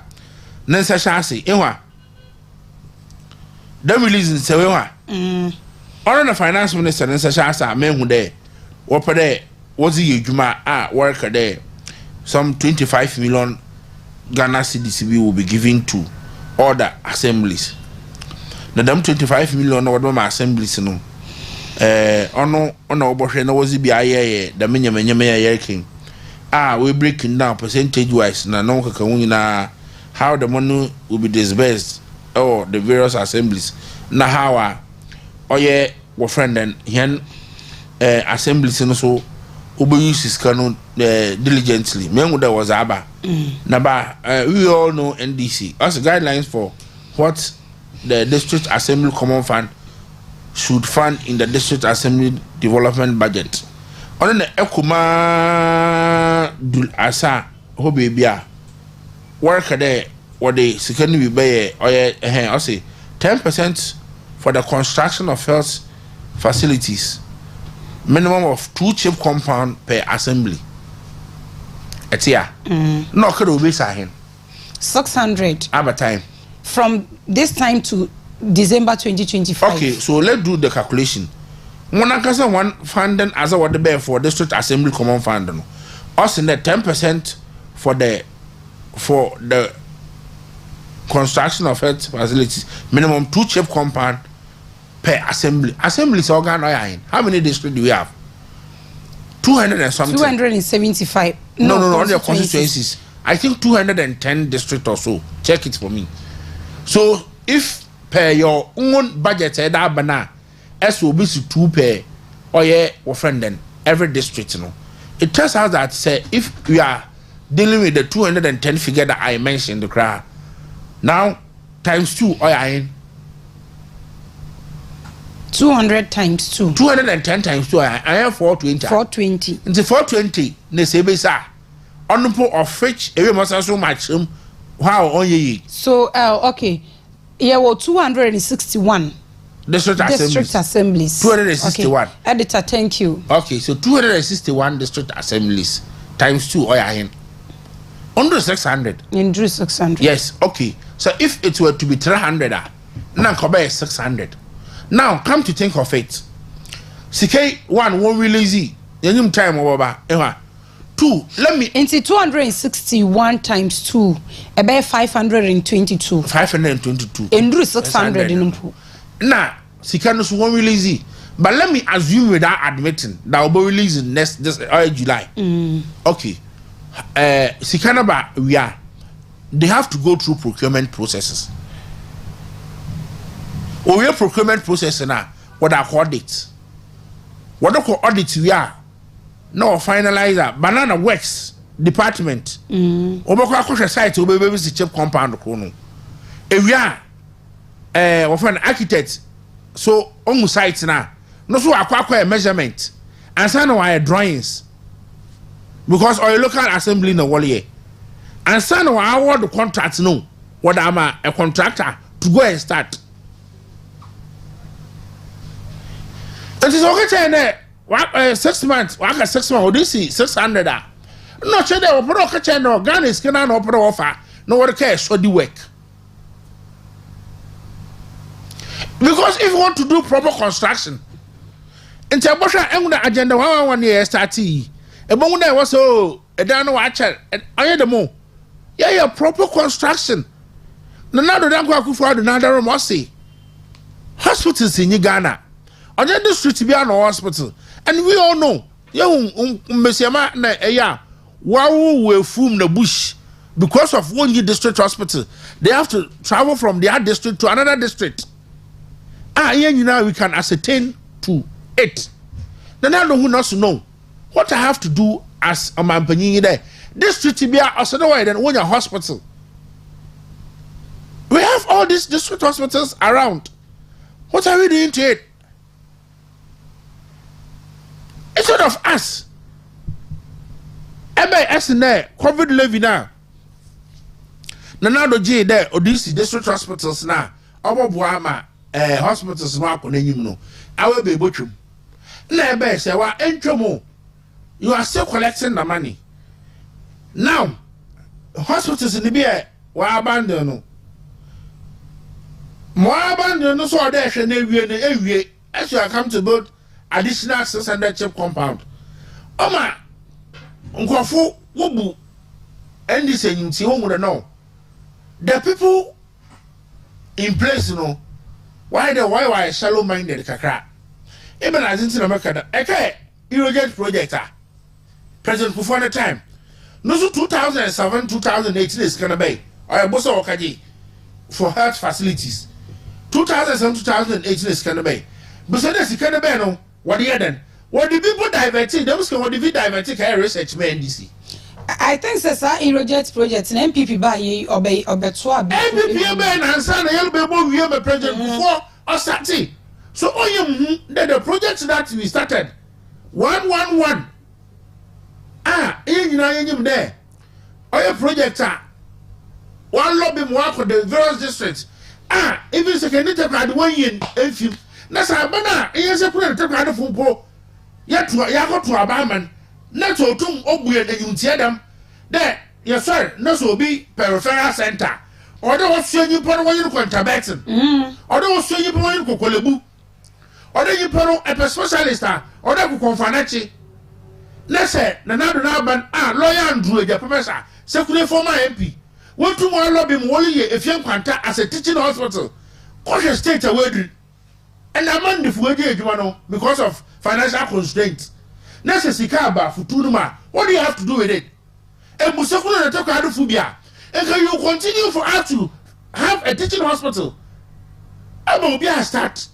Nancy Shasi inwa the release in Sewa on the finance minister Nancy Shasa men who there what there was the Juma worker there some 25 million Ghana cedis will be given to all the assemblies the them 25 million or my assemblies no ono obohwe na was be aye the menyame king we breaking down percentage wise na no kaka na how the money will be disbursed or the various assemblies na how oye wo friend and hen assemblies no so obo use canon diligently men there was aba na ba we all know NDC as guidelines for what the district assembly common fund should fund in the district assembly development budget on the ekuma dul asa ho bebia work there what they second we buy or I say 10% for the construction of health facilities, minimum of 2 chip compound per assembly. Etia. No could be 600 at time. From this time to December 2025. Okay, so let's do the calculation. One funding as a what the bear for district assembly common fund. Us in the 10% for the construction of health facilities, minimum 2 chip compound per assembly. Assembly is organ. How many districts do we have? 200 and something. 275. No, on your constituencies. I think 210 districts or so. Check it for me. So if per your own budget, Abena, as will be 2 per or friend then every district, you know. It turns out that say if we are dealing with the 210 figure that I mentioned, the crowd now times 2 or 200 times 2. 210 times 2 I have 420. 420. Into 420 ne sebesa on of which every must so much wow on ye. So okay. Yeah, well 261 district assemblies. 261. Okay. Editor, thank you. Okay, so 261 district assemblies times 2 or under 600. Under 600. Yes, okay. So if it were to be 300, now come 600. Now come to think of it. CK one won't release it. Any time over. 2. Let me. Into 261 times 2, about 522. 522. Under 600 in Now, Sikanus won't release it. But let me assume without admitting that will be released next this July. Okay. Sikanaba, they have to go through procurement processes. Or your procurement process now, what I call it. What I call audit we are. No finalizer. Banana Works department. Oboko akoshe site obebe si chip compound ko no. Ewia of an architect so on site na no so akwa measurement and say no wire drawings because our local assembly no wole and say no award the contract no what am a contractor to go and start. It is okay 6 months, 6 months, this is 600. No, check the opera, no, Ghana is can opera offer, no one cares, so the work. Because if you want to do proper construction, in Tabosha, I'm the agenda 1 year starting. A moment I was so a down watcher, and I had the more. Yeah, proper construction. No, now the Danko for another Mossy. Hospitals in Ghana. On the street to be an hospital. And we all know, Messiama na wow will foom the bush because of one year district hospital. They have to travel from their district to another district. We can ascertain to it. Then I don't want to know what I have to do as a man there. District to be also the way than one hospital. We have all these district hospitals around. What are we doing to it? Instead of us, as in there, COVID levy now. Now J there, or this district hospitals now. Our Buama hospitals mark on no. I will be able to. Now, say, well, entry you are still collecting the money. Now, hospitals in the beer were abandoned. More abandoned, so there, and as you come to build additional 600 chip compound. Oma, Unkofu, Wubu, and this and you would know. The people in place, you know, why shallow minded Kakra. Even as in America, Irrigate project, President before the time. No, so 2007, 2018 is going to be, or a boss of Okaji for health facilities. 2007, 2018 is going to be. But so that's the kind of no. What do you then? What the people diverting? Those can what the people diverting can research me NDC. I think that's our Irrigate project in MPP by ye obey MPP Ben and son will be more we have a project before or starting. So the project that we started 111. You know there. Or your project one lobby more for the various districts. Even second Takoradi 1 year and few. That's Abena, yes, a put a Takoradi football. Yet to Yago to Abaman, not to Tum Obu and you tear them. There, yes, sir, no so be peripheral center. Or there was showing you put away you contract. Or there was showing you put away you Kolebu. Or then you put a specialist or that could confinachi. Let's say, Nanado Naban, lawyer Andrew, the professor, secretary former MP. What to more lobby more if young Quanta as a teaching hospital. Caution state away. And I'm on the Fuji because of financial constraints. Necessicaba for Tunuma. What do you have to do with it? And Musakuna Takoradi Phobia. And can you continue for us to have a teaching hospital? I will be a start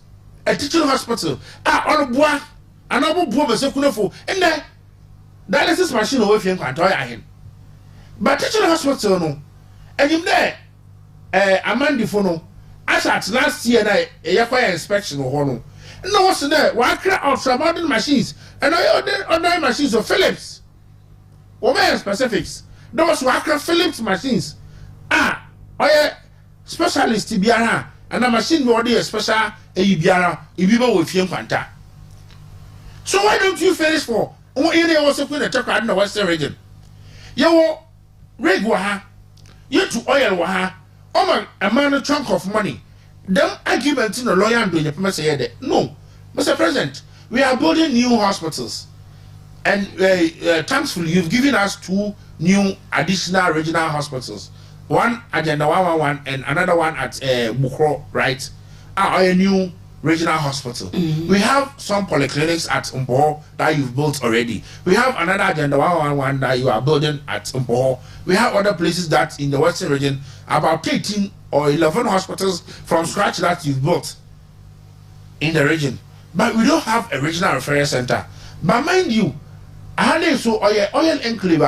a teaching hospital. On a bois, and I will boom a second and then dialysis machine away from Quantoya. But teaching hospital, no. And you there, Amandi Fono. As at last year, I acquired inspection of Hono. No, what's there? Why crack ultra modern machines and other machines of Philips? What specifics? Those were Philips machines. Specialist Tibiana and a machine body a special a Ibiana, Ibiba with young Quanta. So why don't you finish for? What area also put a Takoradi in the Western region? You Regwaha, you to oil waha. A man a chunk of money. Them arguments in a lawyer and doing the no, Mr. President, we are building new hospitals, and thankfully you've given us 2 new additional regional hospitals. One Agenda 111 and another one at Bukro, right? A new regional hospital. We have some polyclinics at Mpuntuo that you've built already. We have another Agenda 111 that you are building at Mpuntuo. We have other places that in the Western region, about 13 or 11 hospitals from scratch that you've built in the region. But we don't have a regional referral center. But mind you, oil enclave,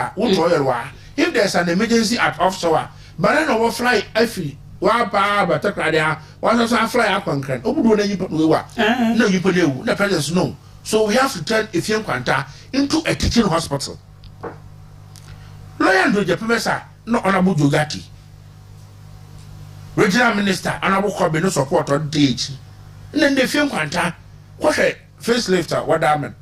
if there's an emergency at offshore, but then I will fly every but Takoradi, one fly up on Cran. No, you put the presidents no. So we have to turn Efiam Quanta into a teaching hospital. Lawyer Andrew the professor, no honorable Jogati. Regional Minister, honorable Kobe, no support on DH. And then the Efiam Quanta, what a facelifter, what diamond.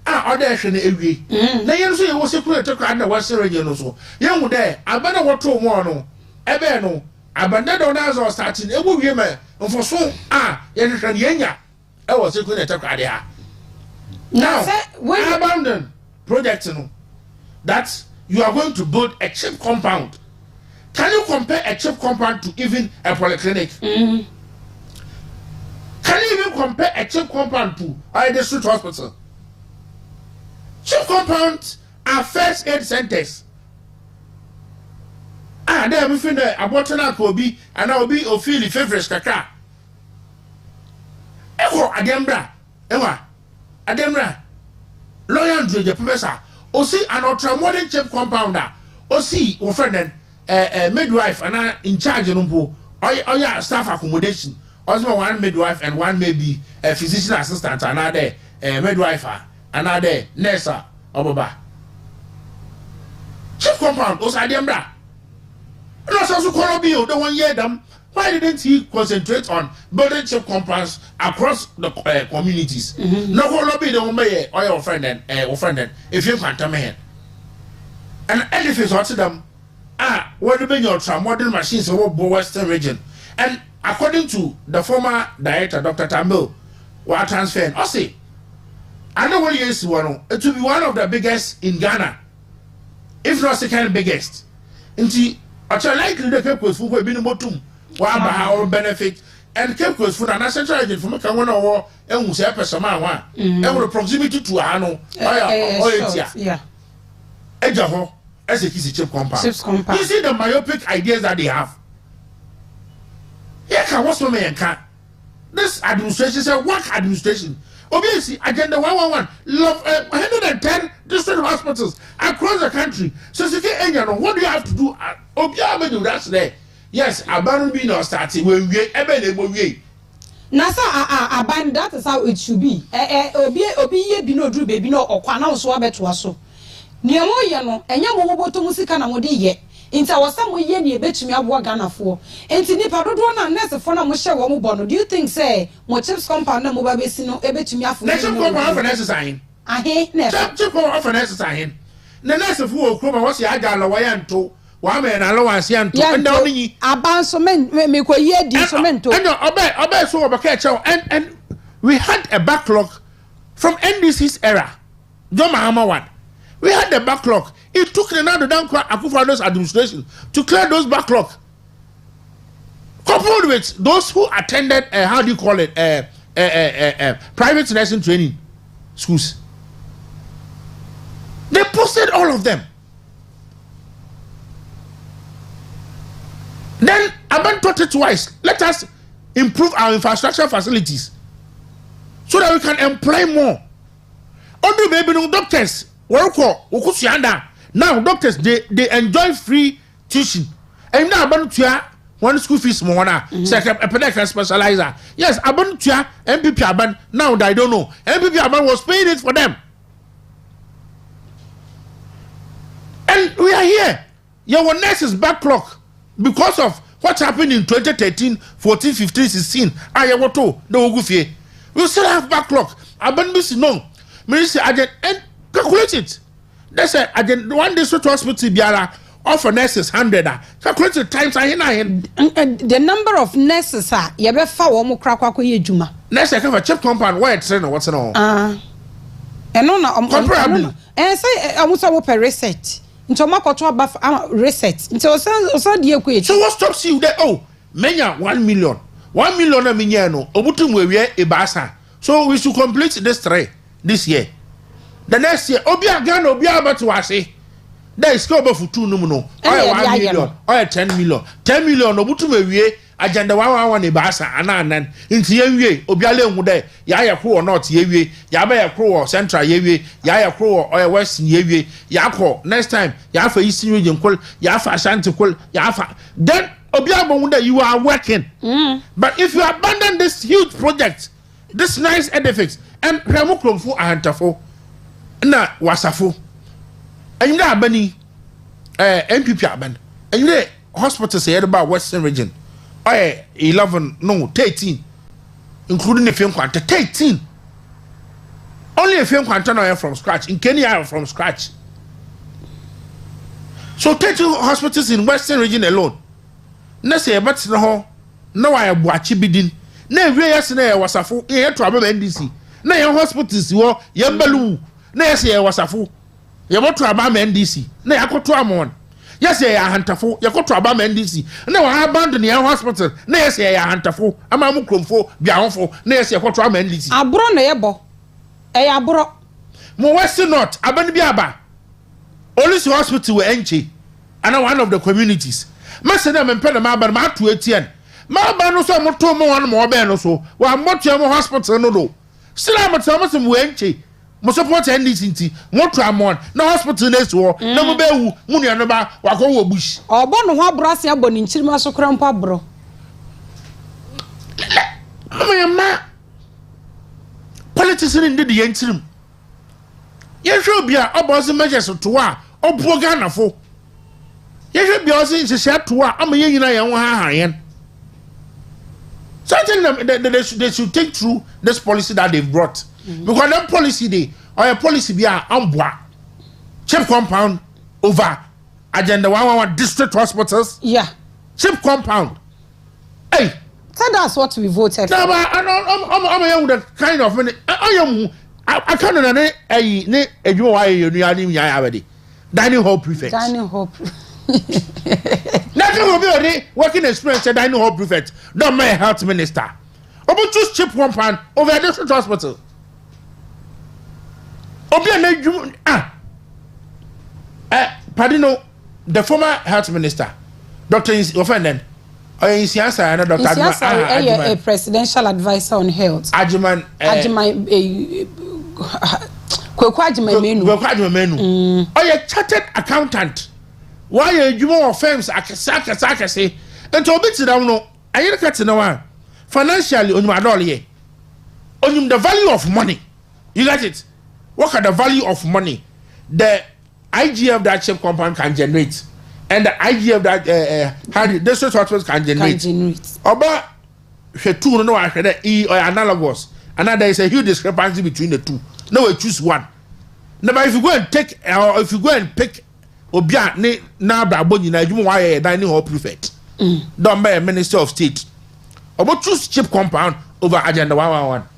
Other action every. Now you say you was a creator in the Western region also. Young there, I better what 2 more no. Ebeno. Abena don't know starting a woman and for so Yenya. I was a good Takoradi. Now, when abandon project that you are going to build a cheap compound. Can you compare a cheap compound to even a polyclinic? Can you even compare a cheap compound to a district hospital? Cheap compounds are first aid centers. There we find a bottle could be and I will be of Philly favorite Accra. Echo Adembra, Adembra, lawyer Andrew the professor, or see an ultra modern cheap compounder, or see or friend midwife and in charge of or staff accommodation, also 1 midwife and 1 maybe a physician assistant, another midwife, another nurse or baba. Cheap compound, also Adembra. And also Korobio, the 1 year them. Why didn't he concentrate on building cheap compounds across the communities? No Korobio, the one or your friend and if you can't tell me. And edifice or to them, what do you mean your modern machines of Western region? And according to the former director, Dr. Tambo, what transfer, I say, I know what is one, it will be one of the biggest in Ghana, if not second biggest. Indeed, actually, likely the Cape Coast food will be the bottom, while by our benefit, and Cape Coast food and a central agent from a war, and we say a Sama, and with proximity to Ano, yeah. Ejaho, as a kissy chip compound. You see the myopic ideas that they have. Yeah, what's for me and can this administration say work administration. Obviously, Agenda 111 love 110 district hospitals across the country. So, what do you have to do? Obviously, that's there. Yes, Abena be not starting when we Abena. Nasa Abena, that is how it should be. Obi be no drew baby no or Kwana so abetuaso. Niamo yano, and Yamobo to Musika Namodi ye. Inta was some ye ni betumi aboa Ghana for. Enti nipa dodo na nurse for na mo hye wo mo bo no. Do you think say mo chips compound na mo ba besi no e betumi afo? Let's go for nurse sign. Ahe, nurse. Chip go for nurse sign. Na nurse for okro was ya agala wa yanto. Wa me na allowance yanto. And down yi. Aban so men me ko ye di so mento. And obe so obaka chew and we had a backlog from NDC's era. John Mahama one. We had the backlog. It took another down Akufo-Addo's administration to clear those backlog. Coupled with those who attended, how do you call it, private nursing training schools. They posted all of them. Then Abena thought it twice. Let us improve our infrastructure facilities so that we can employ more. Only baby no doctors work now doctors they enjoy free teaching. And now Abena one school fees more now. Second a pediatric specializer. Yes, Abena MPP Abena now I don't know. MPP Abena was paying it for them. And we are here. Your nurses backlog because of what happened in 2013, 14, 15, 16. Ayawoto, no Ogufie. We still have backlog. Abena miss no. Minister agent and calculate it. That's a agent one day so to hospital biara offer nurses 100. Calculate it times the number of nurses are you be fa wo mo kra kwa ye djuma. Nurse can have chip compound where it's no what's no. And no na and say amusa wo per research. Nto makoto aba research. Nto osa die ku. So what stops you there? Oh, menya 1 million. 1 million na menya no. Obutu mwewe ebasa. So we should complete this 3 this year. The next year, Obia Ghana, Obia Batuase. There is go for 2 no. 1 million, or 10 million. 10 million, Obutu mewe, agenda 1 ebasa, anan, into ye, Obiale Mude, Yaya Crew or not ye, Yabaya Crew or Central ye, Yaya Crew or Western ye, Yako, next time, Yafa Eastern Region, Yafa Ashanti, Yafa. Then Obia Mude, you are working. But if you abandon this huge project, this nice edifice, and Ramukrum for Ahantafo, na Wasafo, and you know Abeni, MPP Abena, and you know hospitals here about Western region, 11, no, 13, including the film quanta, 13. Only a film quanta from scratch, in Kenya from scratch. So 13 hospitals in Western region alone. Na say but no I watch bidin. Na we yesterday Wasafo, here to Abena NDC. Na your hospitals wo yembelu. Na yes ye Wasafo. Ye want to Abena NDC. Na yakoto amon. Yes ye Ahantafo. Yakoto Abena NDC. Na wa abandon your hospital. Na yes ye Ahantafo. Ama mu kromfo bianfo. Na yes ye yakoto Abena NDC. Abro na yebo. Abro. Mo West North Abena biaba. Only hospital we enche. And one of the communities. Masena mempele maba ma to Etienne. Maba no so mo to mo one mo be no so. Wa mo to mo hospital no do. Still am to mo some we enche. Mo support NDC nti mo to amon na hospital na so na mo be wu mu nua no ba wa ko wo bush. Obo no ho abrase aboni nchirima so kra mpa bro. Ma politics ni ndidi yenchirim. Ye hwe bia obozi measures to a obo Ghana fo. Ye hwe bia ozi nhye to a ama ye nyina ye ho ha yen. Something they should take through this policy that they've brought. Because that policy they or a policy be a chip compound over agenda 111 district hospitals. Yeah. Chip compound. Hey. So that's what we voted for. No, but I'm a young that kind of minute. I can't know already. Dining hall prefect. Dining hall. Nothing will be already working experience at dining hall prefect. Don't my health minister. Obu choose chip compound over a district hospital. Pardon, the former health minister, Dr. Offenden, or in Siasa, and Dr. Adjuman, a presidential advisor on health. Adjuman, Menu. Or a chartered accountant. Why are you more firms? I can say, and to bit down. No, I look at no financially on my dolly. On the value of money. You got it? What are the value of money the IGF that chip compound can generate and the idea of that how the district hospitals can generate. Oba she two no I heard e or analogous, and there is a huge discrepancy between the two. Now we choose one. Now if you go and take or if you go and pick obia ne na brabo nyina adwuma why dining hall prefect. Don't be a minister of state. Oba choose cheap compound over agenda 111.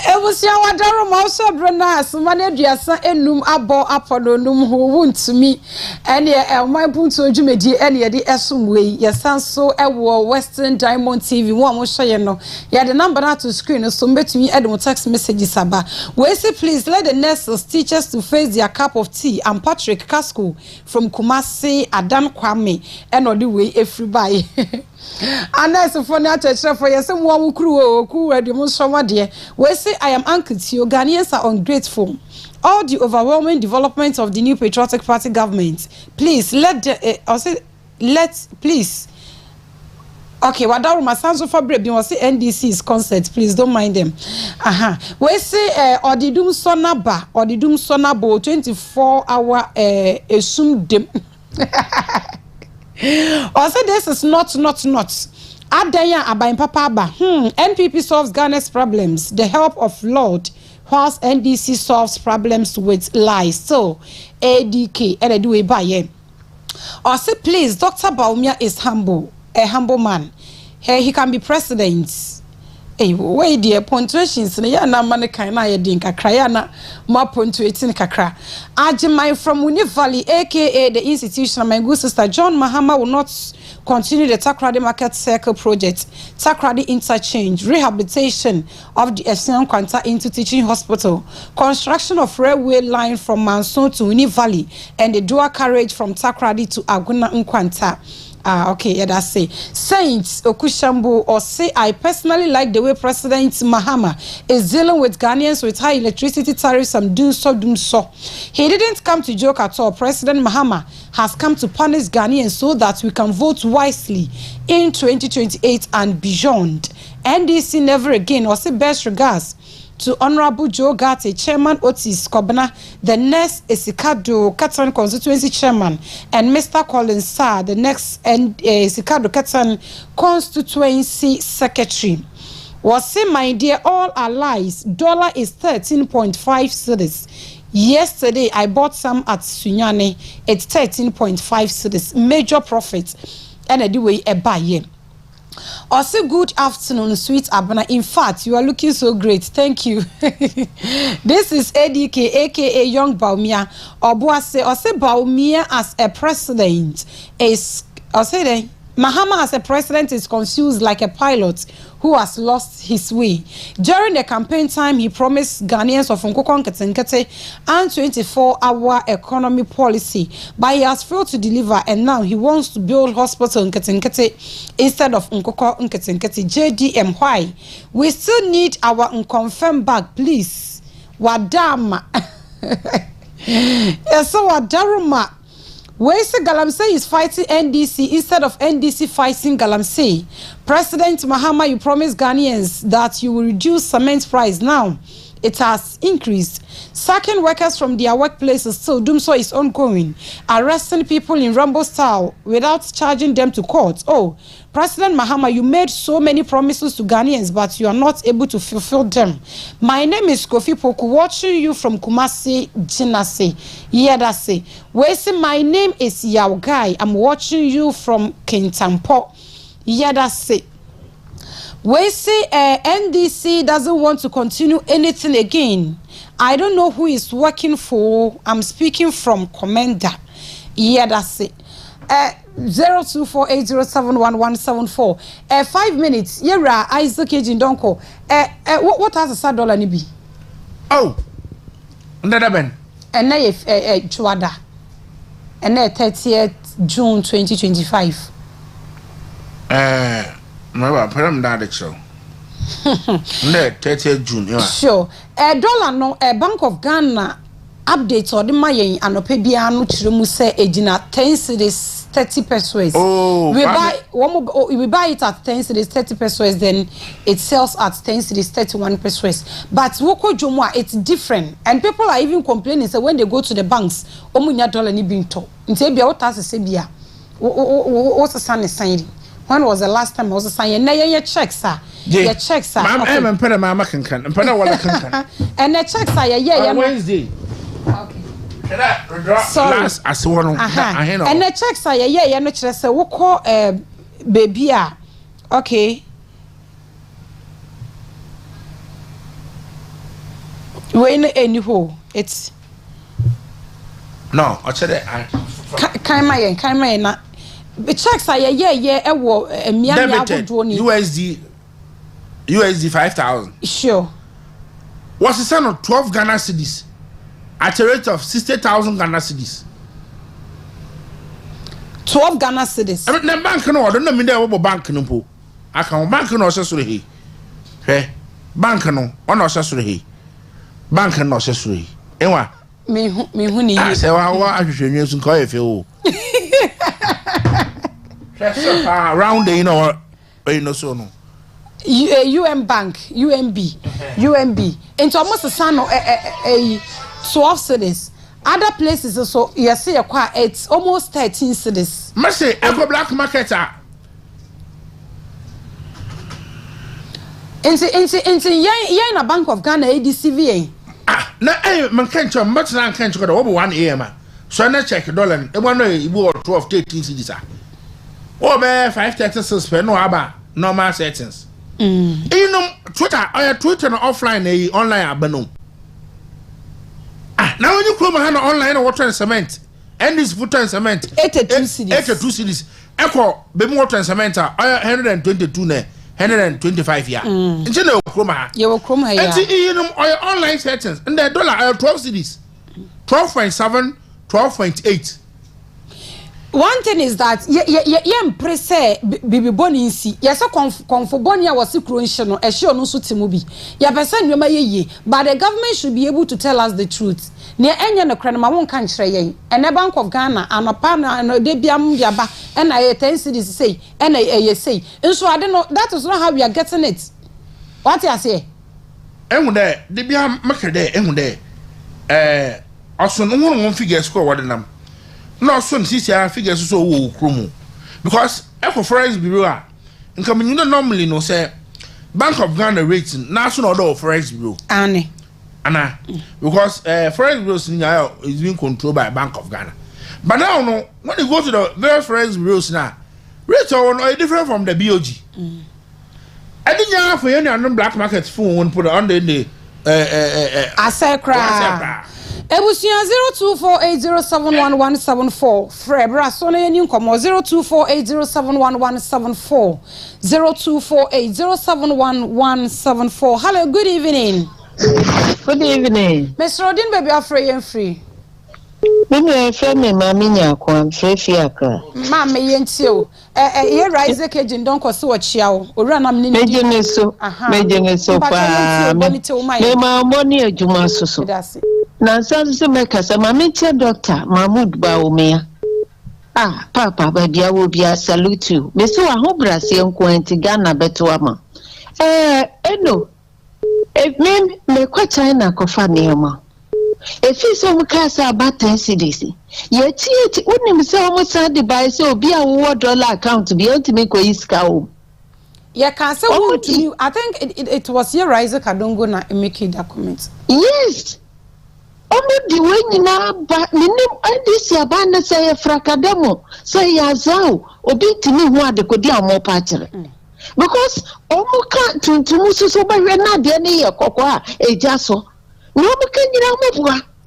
It was your wadaro also brana sumane duasa enum abo apodo num ho wont me ene Oman Mpuntuo dwumedi ene ye de esumwe yesanso ewo Western Diamond TV won mo hye no ye the number na to screen so betumi edem text messages aba we say please let the nurses teachers to face their cup of tea and Patrick Casco from Kumasi Adan Kwame eno the way everybody Anas for na church for yesem wo kru ku ready mo soma de we say I am Uncle Tio. Ghanaians are ungrateful. All the overwhelming development of the new patriotic party government. Please let please. Okay, wadaru masanso for break was say NDC's concert. Please don't mind them. We say odidum sonaba 24-hour esum dem. Also this is not. Adaya abayin papa aba. NPP solves Ghana's problems. The help of Lord, whilst NDC solves problems with lies. So, ADK, and I do it by ye. Also, please, Dr. Bawumia is humble, a humble man. He can be president. Hey, wait, dear punctuations, na money kaina ye din kakra ya na ma punctuating kakra. Ajimai from Uni Valley, aka the institution, my good sister John Mahama will not continue the Takoradi Market Circle project, Takoradi interchange, rehabilitation of the Efian Kwanta into teaching hospital, construction of railway line from Manson to Uni Valley, and the dual carriage from Takoradi to Aguna Nkwanta. Okay, yeah, that's it. Saints Okushambu or say I personally like the way President Mahama is dealing with Ghanaians with high electricity tariffs and doom so. He didn't come to joke at all. President Mahama has come to punish Ghanaians so that we can vote wisely in 2028 and beyond. NDC never again or say best regards to Honorable Joe Gatti, Chairman Otis Kobana, the next Esikado Katan Constituency Chairman, and Mr. Collins Sarr, the next Esikado Katan Constituency Secretary. Was say, my dear, all our lies. Dollar is 13.5 cedis. Yesterday, I bought some at Sunyane. It's 13.5 cedis. Major profit. And I do a buy. Also, good afternoon, sweet Abena. In fact, you are looking so great. Thank you. This is ADK, aka Young Bawumia. Obuase, Bawumia as a president is, Mahama as a president is confused like a pilot who has lost his way. During the campaign time, he promised Ghanaians of Nkoko Nketenkete and 24-hour economy policy, but he has failed to deliver, and now he wants to build hospital in Nketenkete instead of Nkoko Nketenkete. JDM, why? We still need our unconfirmed bag, please. Wadama. Yes, so Wadaruma. Where say Galamsey is fighting NDC instead of NDC fighting Galamsey. President Mahama, you promised Ghanaians that you will reduce cement price. Now it has increased. Sacking workers from their workplaces, so Doomso is ongoing. Arresting people in Rambo style without charging them to court. Oh, President Mahama, you made so many promises to Ghanaians, but you are not able to fulfill them. My name is Kofi Poku, watching you from Kumasi, Jinase, Yedase. Where say my name is Yao Guy, I'm watching you from Kintampo, Yedase. We say NDC doesn't want to continue anything again. I don't know who is working for. I'm speaking from Commander. Yeah, that's it. 0248071174. 5 minutes. Yeah, Isaac Ejindonko. What has a sad dollar ni be? Oh, another ben. And now Chwada. And now 30th June 2025. My param that show. 30th June, yeah. Sure. Dollar no Bank of Ghana update or the mayen and opebia no chirumu say ejina 10 cedis 30 pesos. Oh, we buy it at 10 cedis 30 pesos, then it sells at 10 cedis 31 pesos. But woko jomwa, it's different, and people are even complaining. So when they go to the banks, omunya dollar ni binto. nti bia what as say bia what's the sign when was the last time was the sign na ye checks ah ye checks ah I'm mpena mama kankan mpena wala kankan and the checks ah ye Wednesday okay sorry last as one and the checks ah ye no kire say wo call baby ah okay when anyhow it's no actually kind my na the checks are yeah ewo emia ya godo ni USD 5,000 sure what's the son of 12 Ghana cedis at a rate of 60,000 Ghana cedis 12 Ghana cedis I mean the bank no don't know me there wo bank no po aka bank no so so he bank no ono so so he bank no so so he enwa me hu ni yi say wa ahwehwenwe sun ko efe o around the you know so no UM Bank UMB into almost a son of 12 cities other places so you see it's almost 13 cities must say ever black market into yen a Bank of Ghana ADCVA na man can't tell much than can't go over 1 AM so na check dollar e one e bo 12 13 cities oh be 536 per no aba normal settings you know Twitter no offline e online abano now when you come on online water and cement and this water and cement 82 cities echo be water and cement 122 na 125 ya nje na okroma ye okroma ya and you know online settings and the dollar 12 cities 12.7 12.8 one thing is that ye impress bibi boni nsi ye se konfo boni a wose kronhye no ehye onu so temu bi ye pese nwema ye but the government should be able to tell us the truth ne enye no kran ma won kan kire yen ene Bank of Ghana anopa na de biam de aba ena ye 10 cities say ena ye say nso ade no that is not how we are getting it what you say ehun de biam make de ehun de aso no won figures ko wode nam no so nsia figures so wo kromo because eco forex bureau a nka me you normally no say Bank of Ghana rating national order of forex bureau Anna because forex bureaus is being controlled by Bank of Ghana but now no when you go to the various forex bureaus now rates are different from the BOG I think you for any black market phone put on the Accra Ebusia 0248071174 Frebra so na yin komo 0248071174 0248071174 Hello, good evening. Good evening. Mr. Odin baby afraid and free. Me friend me mama nyako am free Accra. Mama yentio. Here rise kejin don kwose wo chia wo. Owura na me ni. Mejene so pa. Me ma money adwuma so. Na sanse me kasa mama che doctor Mahmoud Baumia. Papa ba bia wo bia salute you. Me so ahobrase enko anti Ghana beto ama. Eno. Me kwa China kofa niema. If you so mukasa about 10 cities, yet wouldn't say almost sad by so be a $1 account be able to make a yeah, can say I think it was your riser Kadongo na make documents. Yes. Only the way you know, but this Abena say a fracademo, say Yazao, or be to me what the Kodia more patcher. Because Omuka to Musu so by Rena Deni Cocoa, a jasso. No,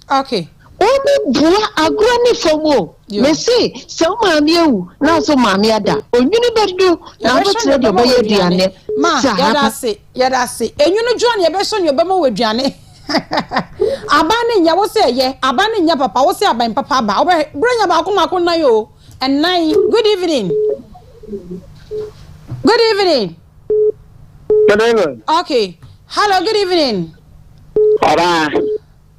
okay. Only boy a granny for more. Me say, so mammy, now so mammy ada. Oh, you never do. Now what's the way Diane? Ma, that's it. And you know, John, your best on your bemo with Johnny. Abana ya wo say ye, abana nya papa wo say aban papa ba. Bring about kumako na yo. And 9. Good evening. Good evening. Good evening. Okay. Hello, good evening. Ora.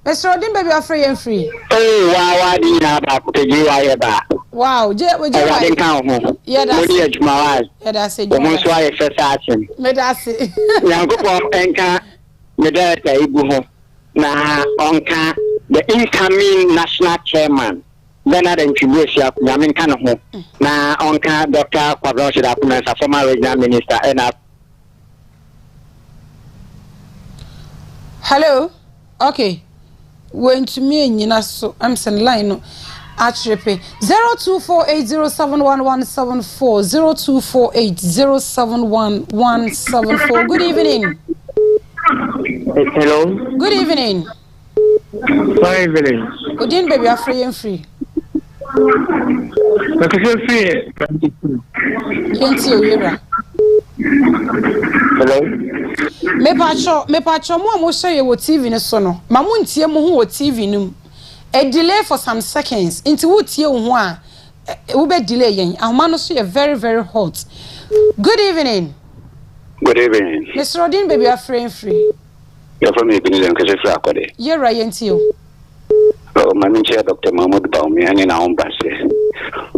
Mr. Odin baby are free and free. Oh, wow, di na ba ko teji wa ye ba. Wow, je we je. Wa den kan ho. Yeah, that's it. Mo di adwuma wa. Yeah, that's it. Mo so aye first action. Me that's it. Yankopon enka me da ta ibu ho. Na onka the incoming national chairman Bernard and Chibusia, Yamin Kanaho. Now, on Dr. Quadrosh, a former regional minister, and up. Hello. Okay. When to me, you know, so I'm sending line. Atrepe 0248071174 0248071174. Good evening. Hello. Good evening. Good evening. Good evening, baby. I'm free and free. Hello. Me pacho mo share your TV ne so no. Ma mo ntie mo ho TV num. A delay for some seconds into what you want. We be delay yen. Ahoma no so very very hot. Good evening. Good evening. Mr. Odin baby are free and free. You're from Ebenezer Nkese Akode. You're right into. Oh, my name is Dr. Mahmoud Baumi and in our own base.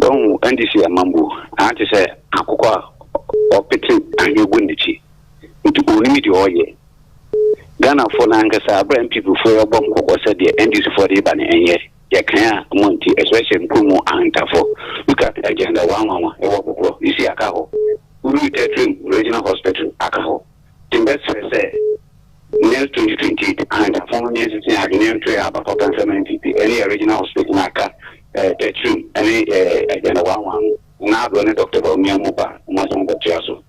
Oh, and this is a mambo. I had to say Akukwa or Petit and you win the chi. Into limit your ye. Ghana for Lankasa, brand people for your bomb was said the end use for the banner and yet. Yakaya, Monty, especially Kumo and Tafo. Look at agenda 1 1 you see Akaho. Who will tell regional hospital, Akaho. The best say, near 2028, and a former years in Agnew to about 70 any original hospital, Naka, the true, any agenda 1 1. Now, Dr. Miamuba, Mazon Bachiaso.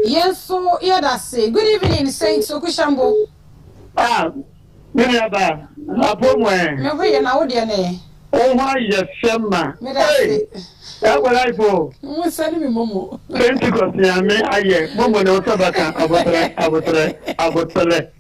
Yes, so yeah, that's it. Good evening, Saint Sokushambo. Minaba, Apomwe. Me na wo de ne. Oh my yes, Shema. Hey. That what I go. Mo send me momo. Pentecost ya me aye. Momo no sabaka abotele.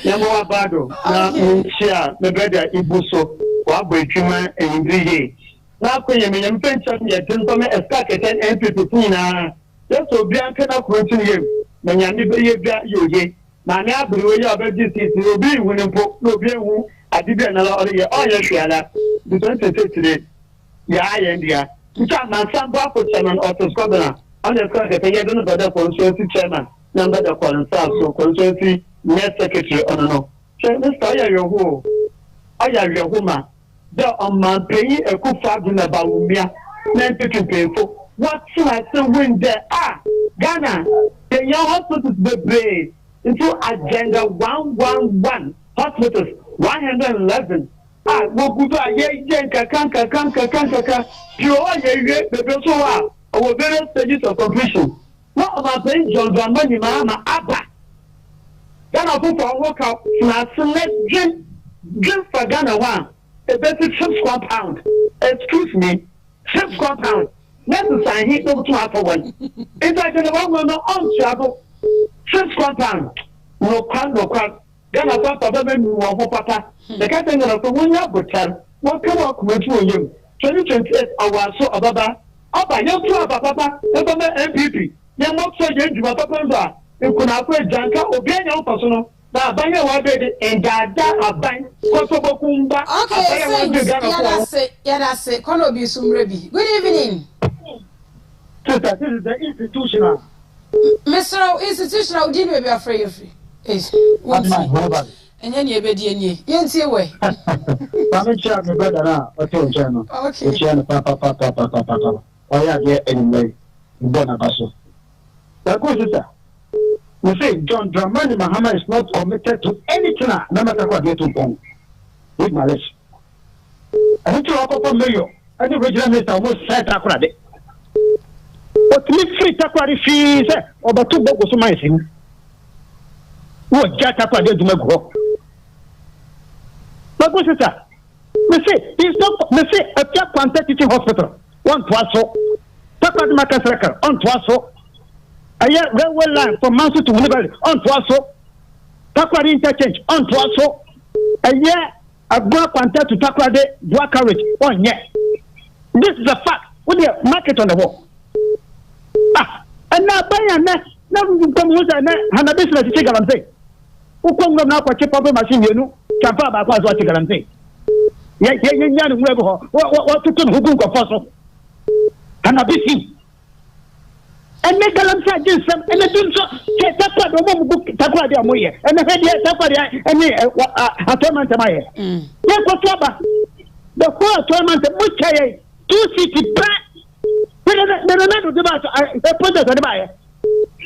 Yamo abado. Na nchia me brother Ibuso. Wa bwetuma endiye. Na kwenye me mpencha me tinto me eskaketen NPP na. Just obi anka na krontin yem. Na nyame be ye bia yoye. Na me aburu ye obeji titi obi hu nimpo na obi hu adibia na la ye oye hwala. The 2023 ya aye ndia. Ncha na samba ko chairman of the Scotland. On the Scotland the yedo no bada constituency chairman. Number the constituency so constituency net secretary no. So Mr. Ayayoho. Ayayoho ma. The Oman Mpuntuo Ekufa na Bawumia. Na pikin pefo. What should I say when there are Ghana, the young hospitals be into agenda 111 hospitals 111. Wokuta ye kanka. Pure ye the so our various stages of completion. What about saying John Dramani Mama Abba? Ghana people work out na select drink for Ghana one. A basic 6 compound. Excuse me, 6 compound. Necessary he don't have for one. It's like the one will not on shadow. 6 compound. No can. Then I thought about them who are papa. The captain of the 1 year hotel. What come up with you? 2028 hours so ababa. Abba, you two are papa. Never MPP. You're not so young to papa. You could have played Janka or be your personal. Now, buy your water and that a bank. Okay, that's it. Kono be sumrebi. Good evening. This is the institutional. Mr. Institutional, did we be afraid of you? Yes. And then you be any. Yes, you way. I'm sure my brother now. Okay. Papa. Oh, yeah, anyway. Bonabaso. The question is, we say John Dramani Mahama is not committed to anything, no matter what they do. With my list. I want to walk up on Mayo. I think regional minister almost said Takoradi. But me free Takoradi fees over 2 bogos to my thing. What Jack Takoradi do my go? But what is that? Me say, it's not, me say, a Jack Quantity Hospital. 1 twasso. Takoradi Marcus Record. 1 twasso. A year railway line from Mansu to Winnipeg. 1 twasso. Takoradi interchange. 1 twasso. A year a go Quantity to Takoradi Dua carriage. 1 year. This is a fact. With the market on the wall. And now buy a net. Now you come with a net. And a business to take and say. Who come now for cheap over machine? You know, can buy what you can say. What to do? Who go for fossil? And a business. And make a lump against them. And the do so. That's what the woman book Takoradi Amoye. And the head here, Takoradi, and a tournament. Yes, what's up? the whole tournament much 2 city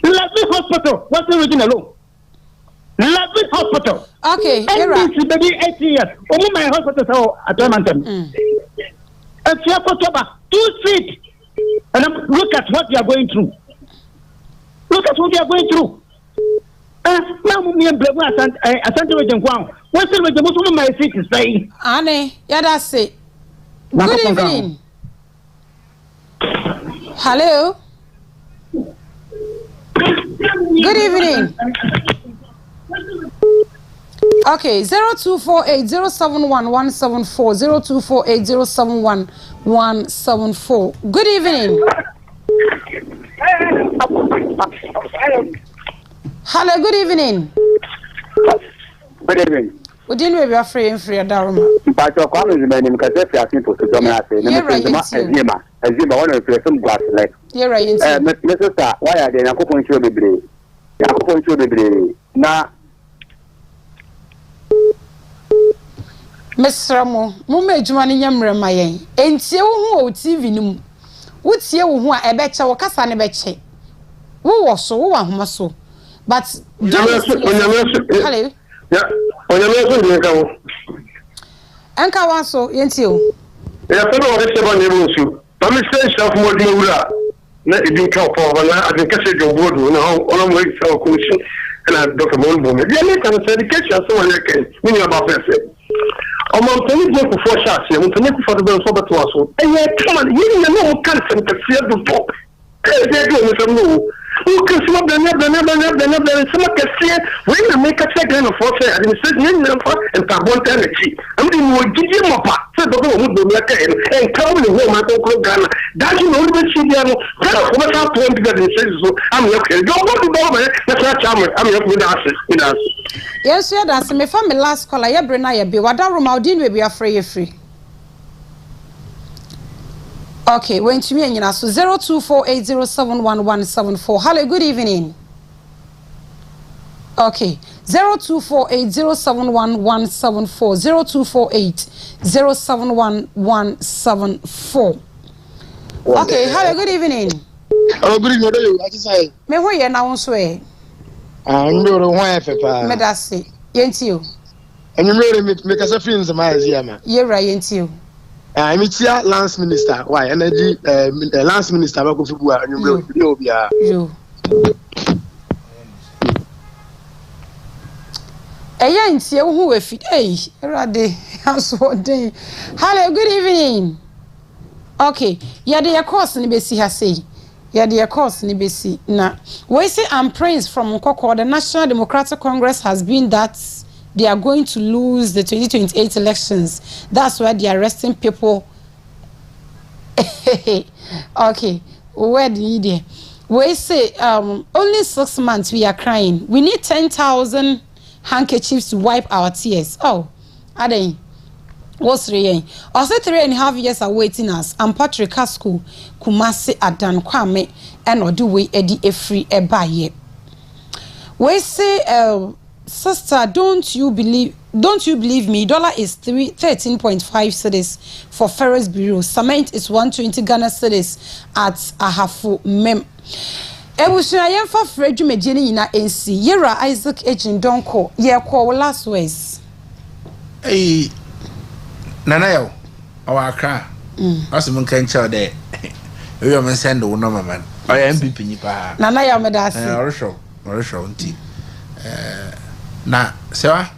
Lovely hospital. What's the original law? Lovely hospital. Okay, you're right. Baby 8 years. Only my hospital at Edmonton. And 2 feet. And look at what you are going through. Look at what you are going through. Now, me and Blue I sent you in Guam. What's the most of my feet is saying? Annie, yeah, that's it. Good evening. Hello. Good evening. Okay, 0248071174 0248071174. Good evening. Hello, good evening. Good evening. We didn't we are free and free Daruma. But your comment is my name because if you ask me to dominate, Azima, one of the some glass like. You're right. Mr. Star, why are they not going to be brave? You're going to be brave. Now, Miss Ramo, Mumme Jumani Yamramaye, and see who TV num. Would see who I bet you Cassane Betche. Who was so one muscle. But hello. Yeah, on your message, Anka Waso, Yentio. Yeah, I don't know what you. But me say self more than you are. Not even count for one. I think I said your word. Now, all I'm waiting for commission and I Dr. Monbom. Yeah, make an education. Someone like me about person. Oman Mpuntuo for 4 shots. I'm going to for the bell for the toss. And yeah, come on, you know, can't send the fear to talk. They're doing some new. Who can swap the never, some can see when you make a second of 4 and it says and carbon energy. I mean, we give you a part, so the woman will make and come in the home at Ghana. That's you know, the Chidiano, what I want to get in says so. I'm okay. Don't go to Boma, that's not charming. I'm up with us. Yes, yeah, that's me from the last call. I bring I be what that room I'll deal with be free. Okay, when to me and you know, so 0248071174. Hello, good evening. Okay, 0248071174 0248071174. Okay, hello, good evening. Hello, good evening. I just say, me who you now swear? I'm not a wife, Papa. Me that's it. Yentio. And you made me make us a friend of mine, Yama. You're right, Yentio. I'm here, Lance Minister. Why? Energy, Lance Minister. I'm going to go. You. Yentio, who if it? Hey, Rade, how's what day? Hello, good evening. Okay, yeah, the course in the basi has say. Yeah, the course in the basi. Now, we say I'm praised from Nkoko. The National Democratic Congress has been that they are going to lose the 2028 elections. That's why they are arresting people. Okay, where do you there? We say only 6 months we are crying. We need 10,000 handkerchiefs to wipe our tears. Oh, are they? What's the also 3.5 years are waiting us. I'm Patrick School, Kumasi, Adan Kwame, and Oduwe Edi Efri Ebaye. We say, sister, don't you believe me? Dollar is 13.5 cedis for Ferris Bureau. Cement is 120 Ghana cedis at Ahafo Mem. Ebusua yemfa Fredju Mejeni ina NC. Yera Isaac Ejin Donko. Ye call last words. Hey, Nanayo, our Accra. Asim can tell there. We are send the woman man. I am pipping. Nanayo Medas. Marisha, na Serwaa,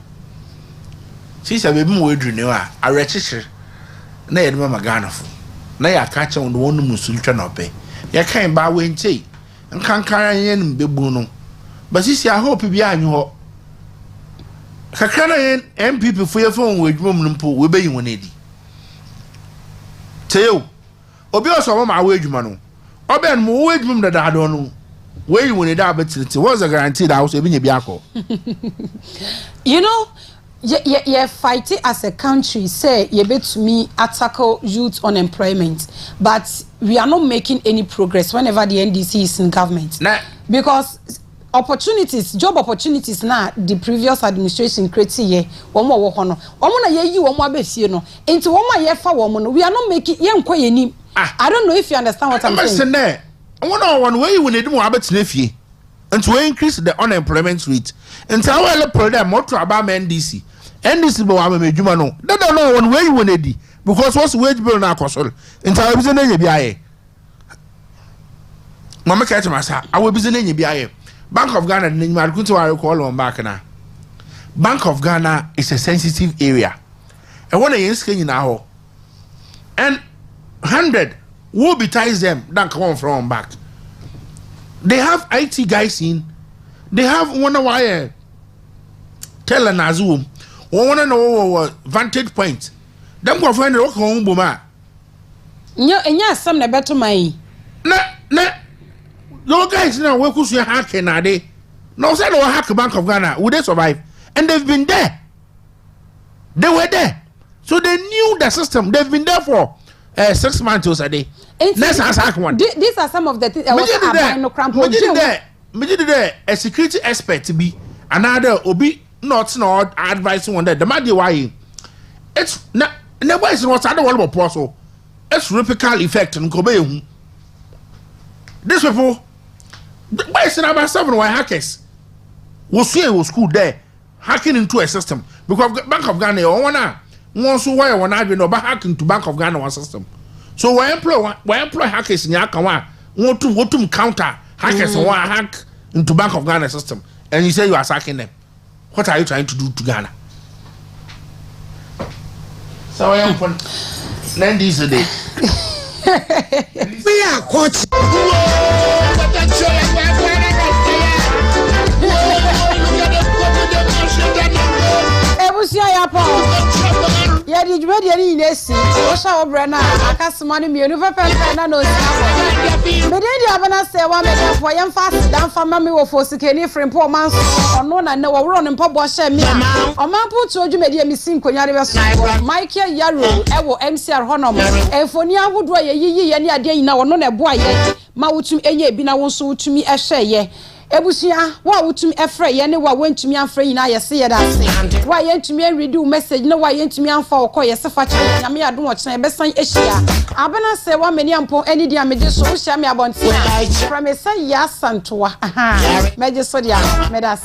she's a baby more dreamer. I register. Nay, Mamma Ganafo. Nay, I catch on the one Musultan Ope. Ya can't buy when tea and can't carry in Bibuno. But this I hope behind you. Kakana and people for your phone with Oman Mpuntuo will be one eddy. Tell Obioso, my wage man. Oben more wage room that I don't know. Where you wanted that, but it was a guaranteed house, even a biako. You know, you're fighting as a country, say, you bet to me, tackle youth unemployment, but we are not making any progress whenever the NDC is in government. Nah. Because opportunities, job opportunities na the previous administration create here. One more work on. One na ye one more befie no. Into one more ye fa one no. We are not making ye nkwa ye ni. I don't know if you understand what I'm saying. One way you need more about Sneffy. And to increase the unemployment rate. And so I will put them more to about NDC. NDC bo ame medjuma no. They don't know one way you want it because what's wage bill na kosol. And so I was in any biaye. Mama catch masa. I will be in any biaye. Bank of Ghana ni ma kunto wa call on back na. Bank of Ghana is a sensitive area. And when they yin nyina ho. And 100 will be ties them that come from back. They have IT guys in. They have one wire tell an Azum. One know vantage point. Them go find the home boma. Yeah, some na better my. No guys now where could you hack na they? No said or hack Bank of Ghana. Would they survive? And they've been there. They were there. So they knew the system. They've been there for 6 months a day. Let's ask one. These are some of the things. A security expert to be another obi not advising on that. The matter why it's not never is not other one about also. It's reciprocal effect in Kobe. This people, why is it about 7 why hackers? Was school there hacking into a system because Bank of Ghana wants to wire one admin or hack into Bank of Ghana one system. So we employ hackers in Yakawa want to counter hackers and want hack into Bank of Ghana system. And you say you are sacking them. What are you trying to do to Ghana? So I am for 9 days a day. We are caught. Yeah, did you ready in this? What's our brand? I can't money me. You never pay no. But then the Abena say one minute for young fast down for mammy or for security from poor man or no, I know a run and pop wash me. Oman Mpuntuo you made me sing Konyari Michael Yarrow, Ewo MCR Honor, and for near would wear ye any idea now, no, a boy yet. Mautum any bina won't so to me a share ye. Ebusia, why would to me afraid? Any what went to me afraid now? You see that. Why ain't me redo message? No, why ain't me on for call yourself? I mean, I don't watch my best sign Asia. Abena say 1 million po any damage so share me about from a say yes, Santua. Aha, Major Sodia, Medas.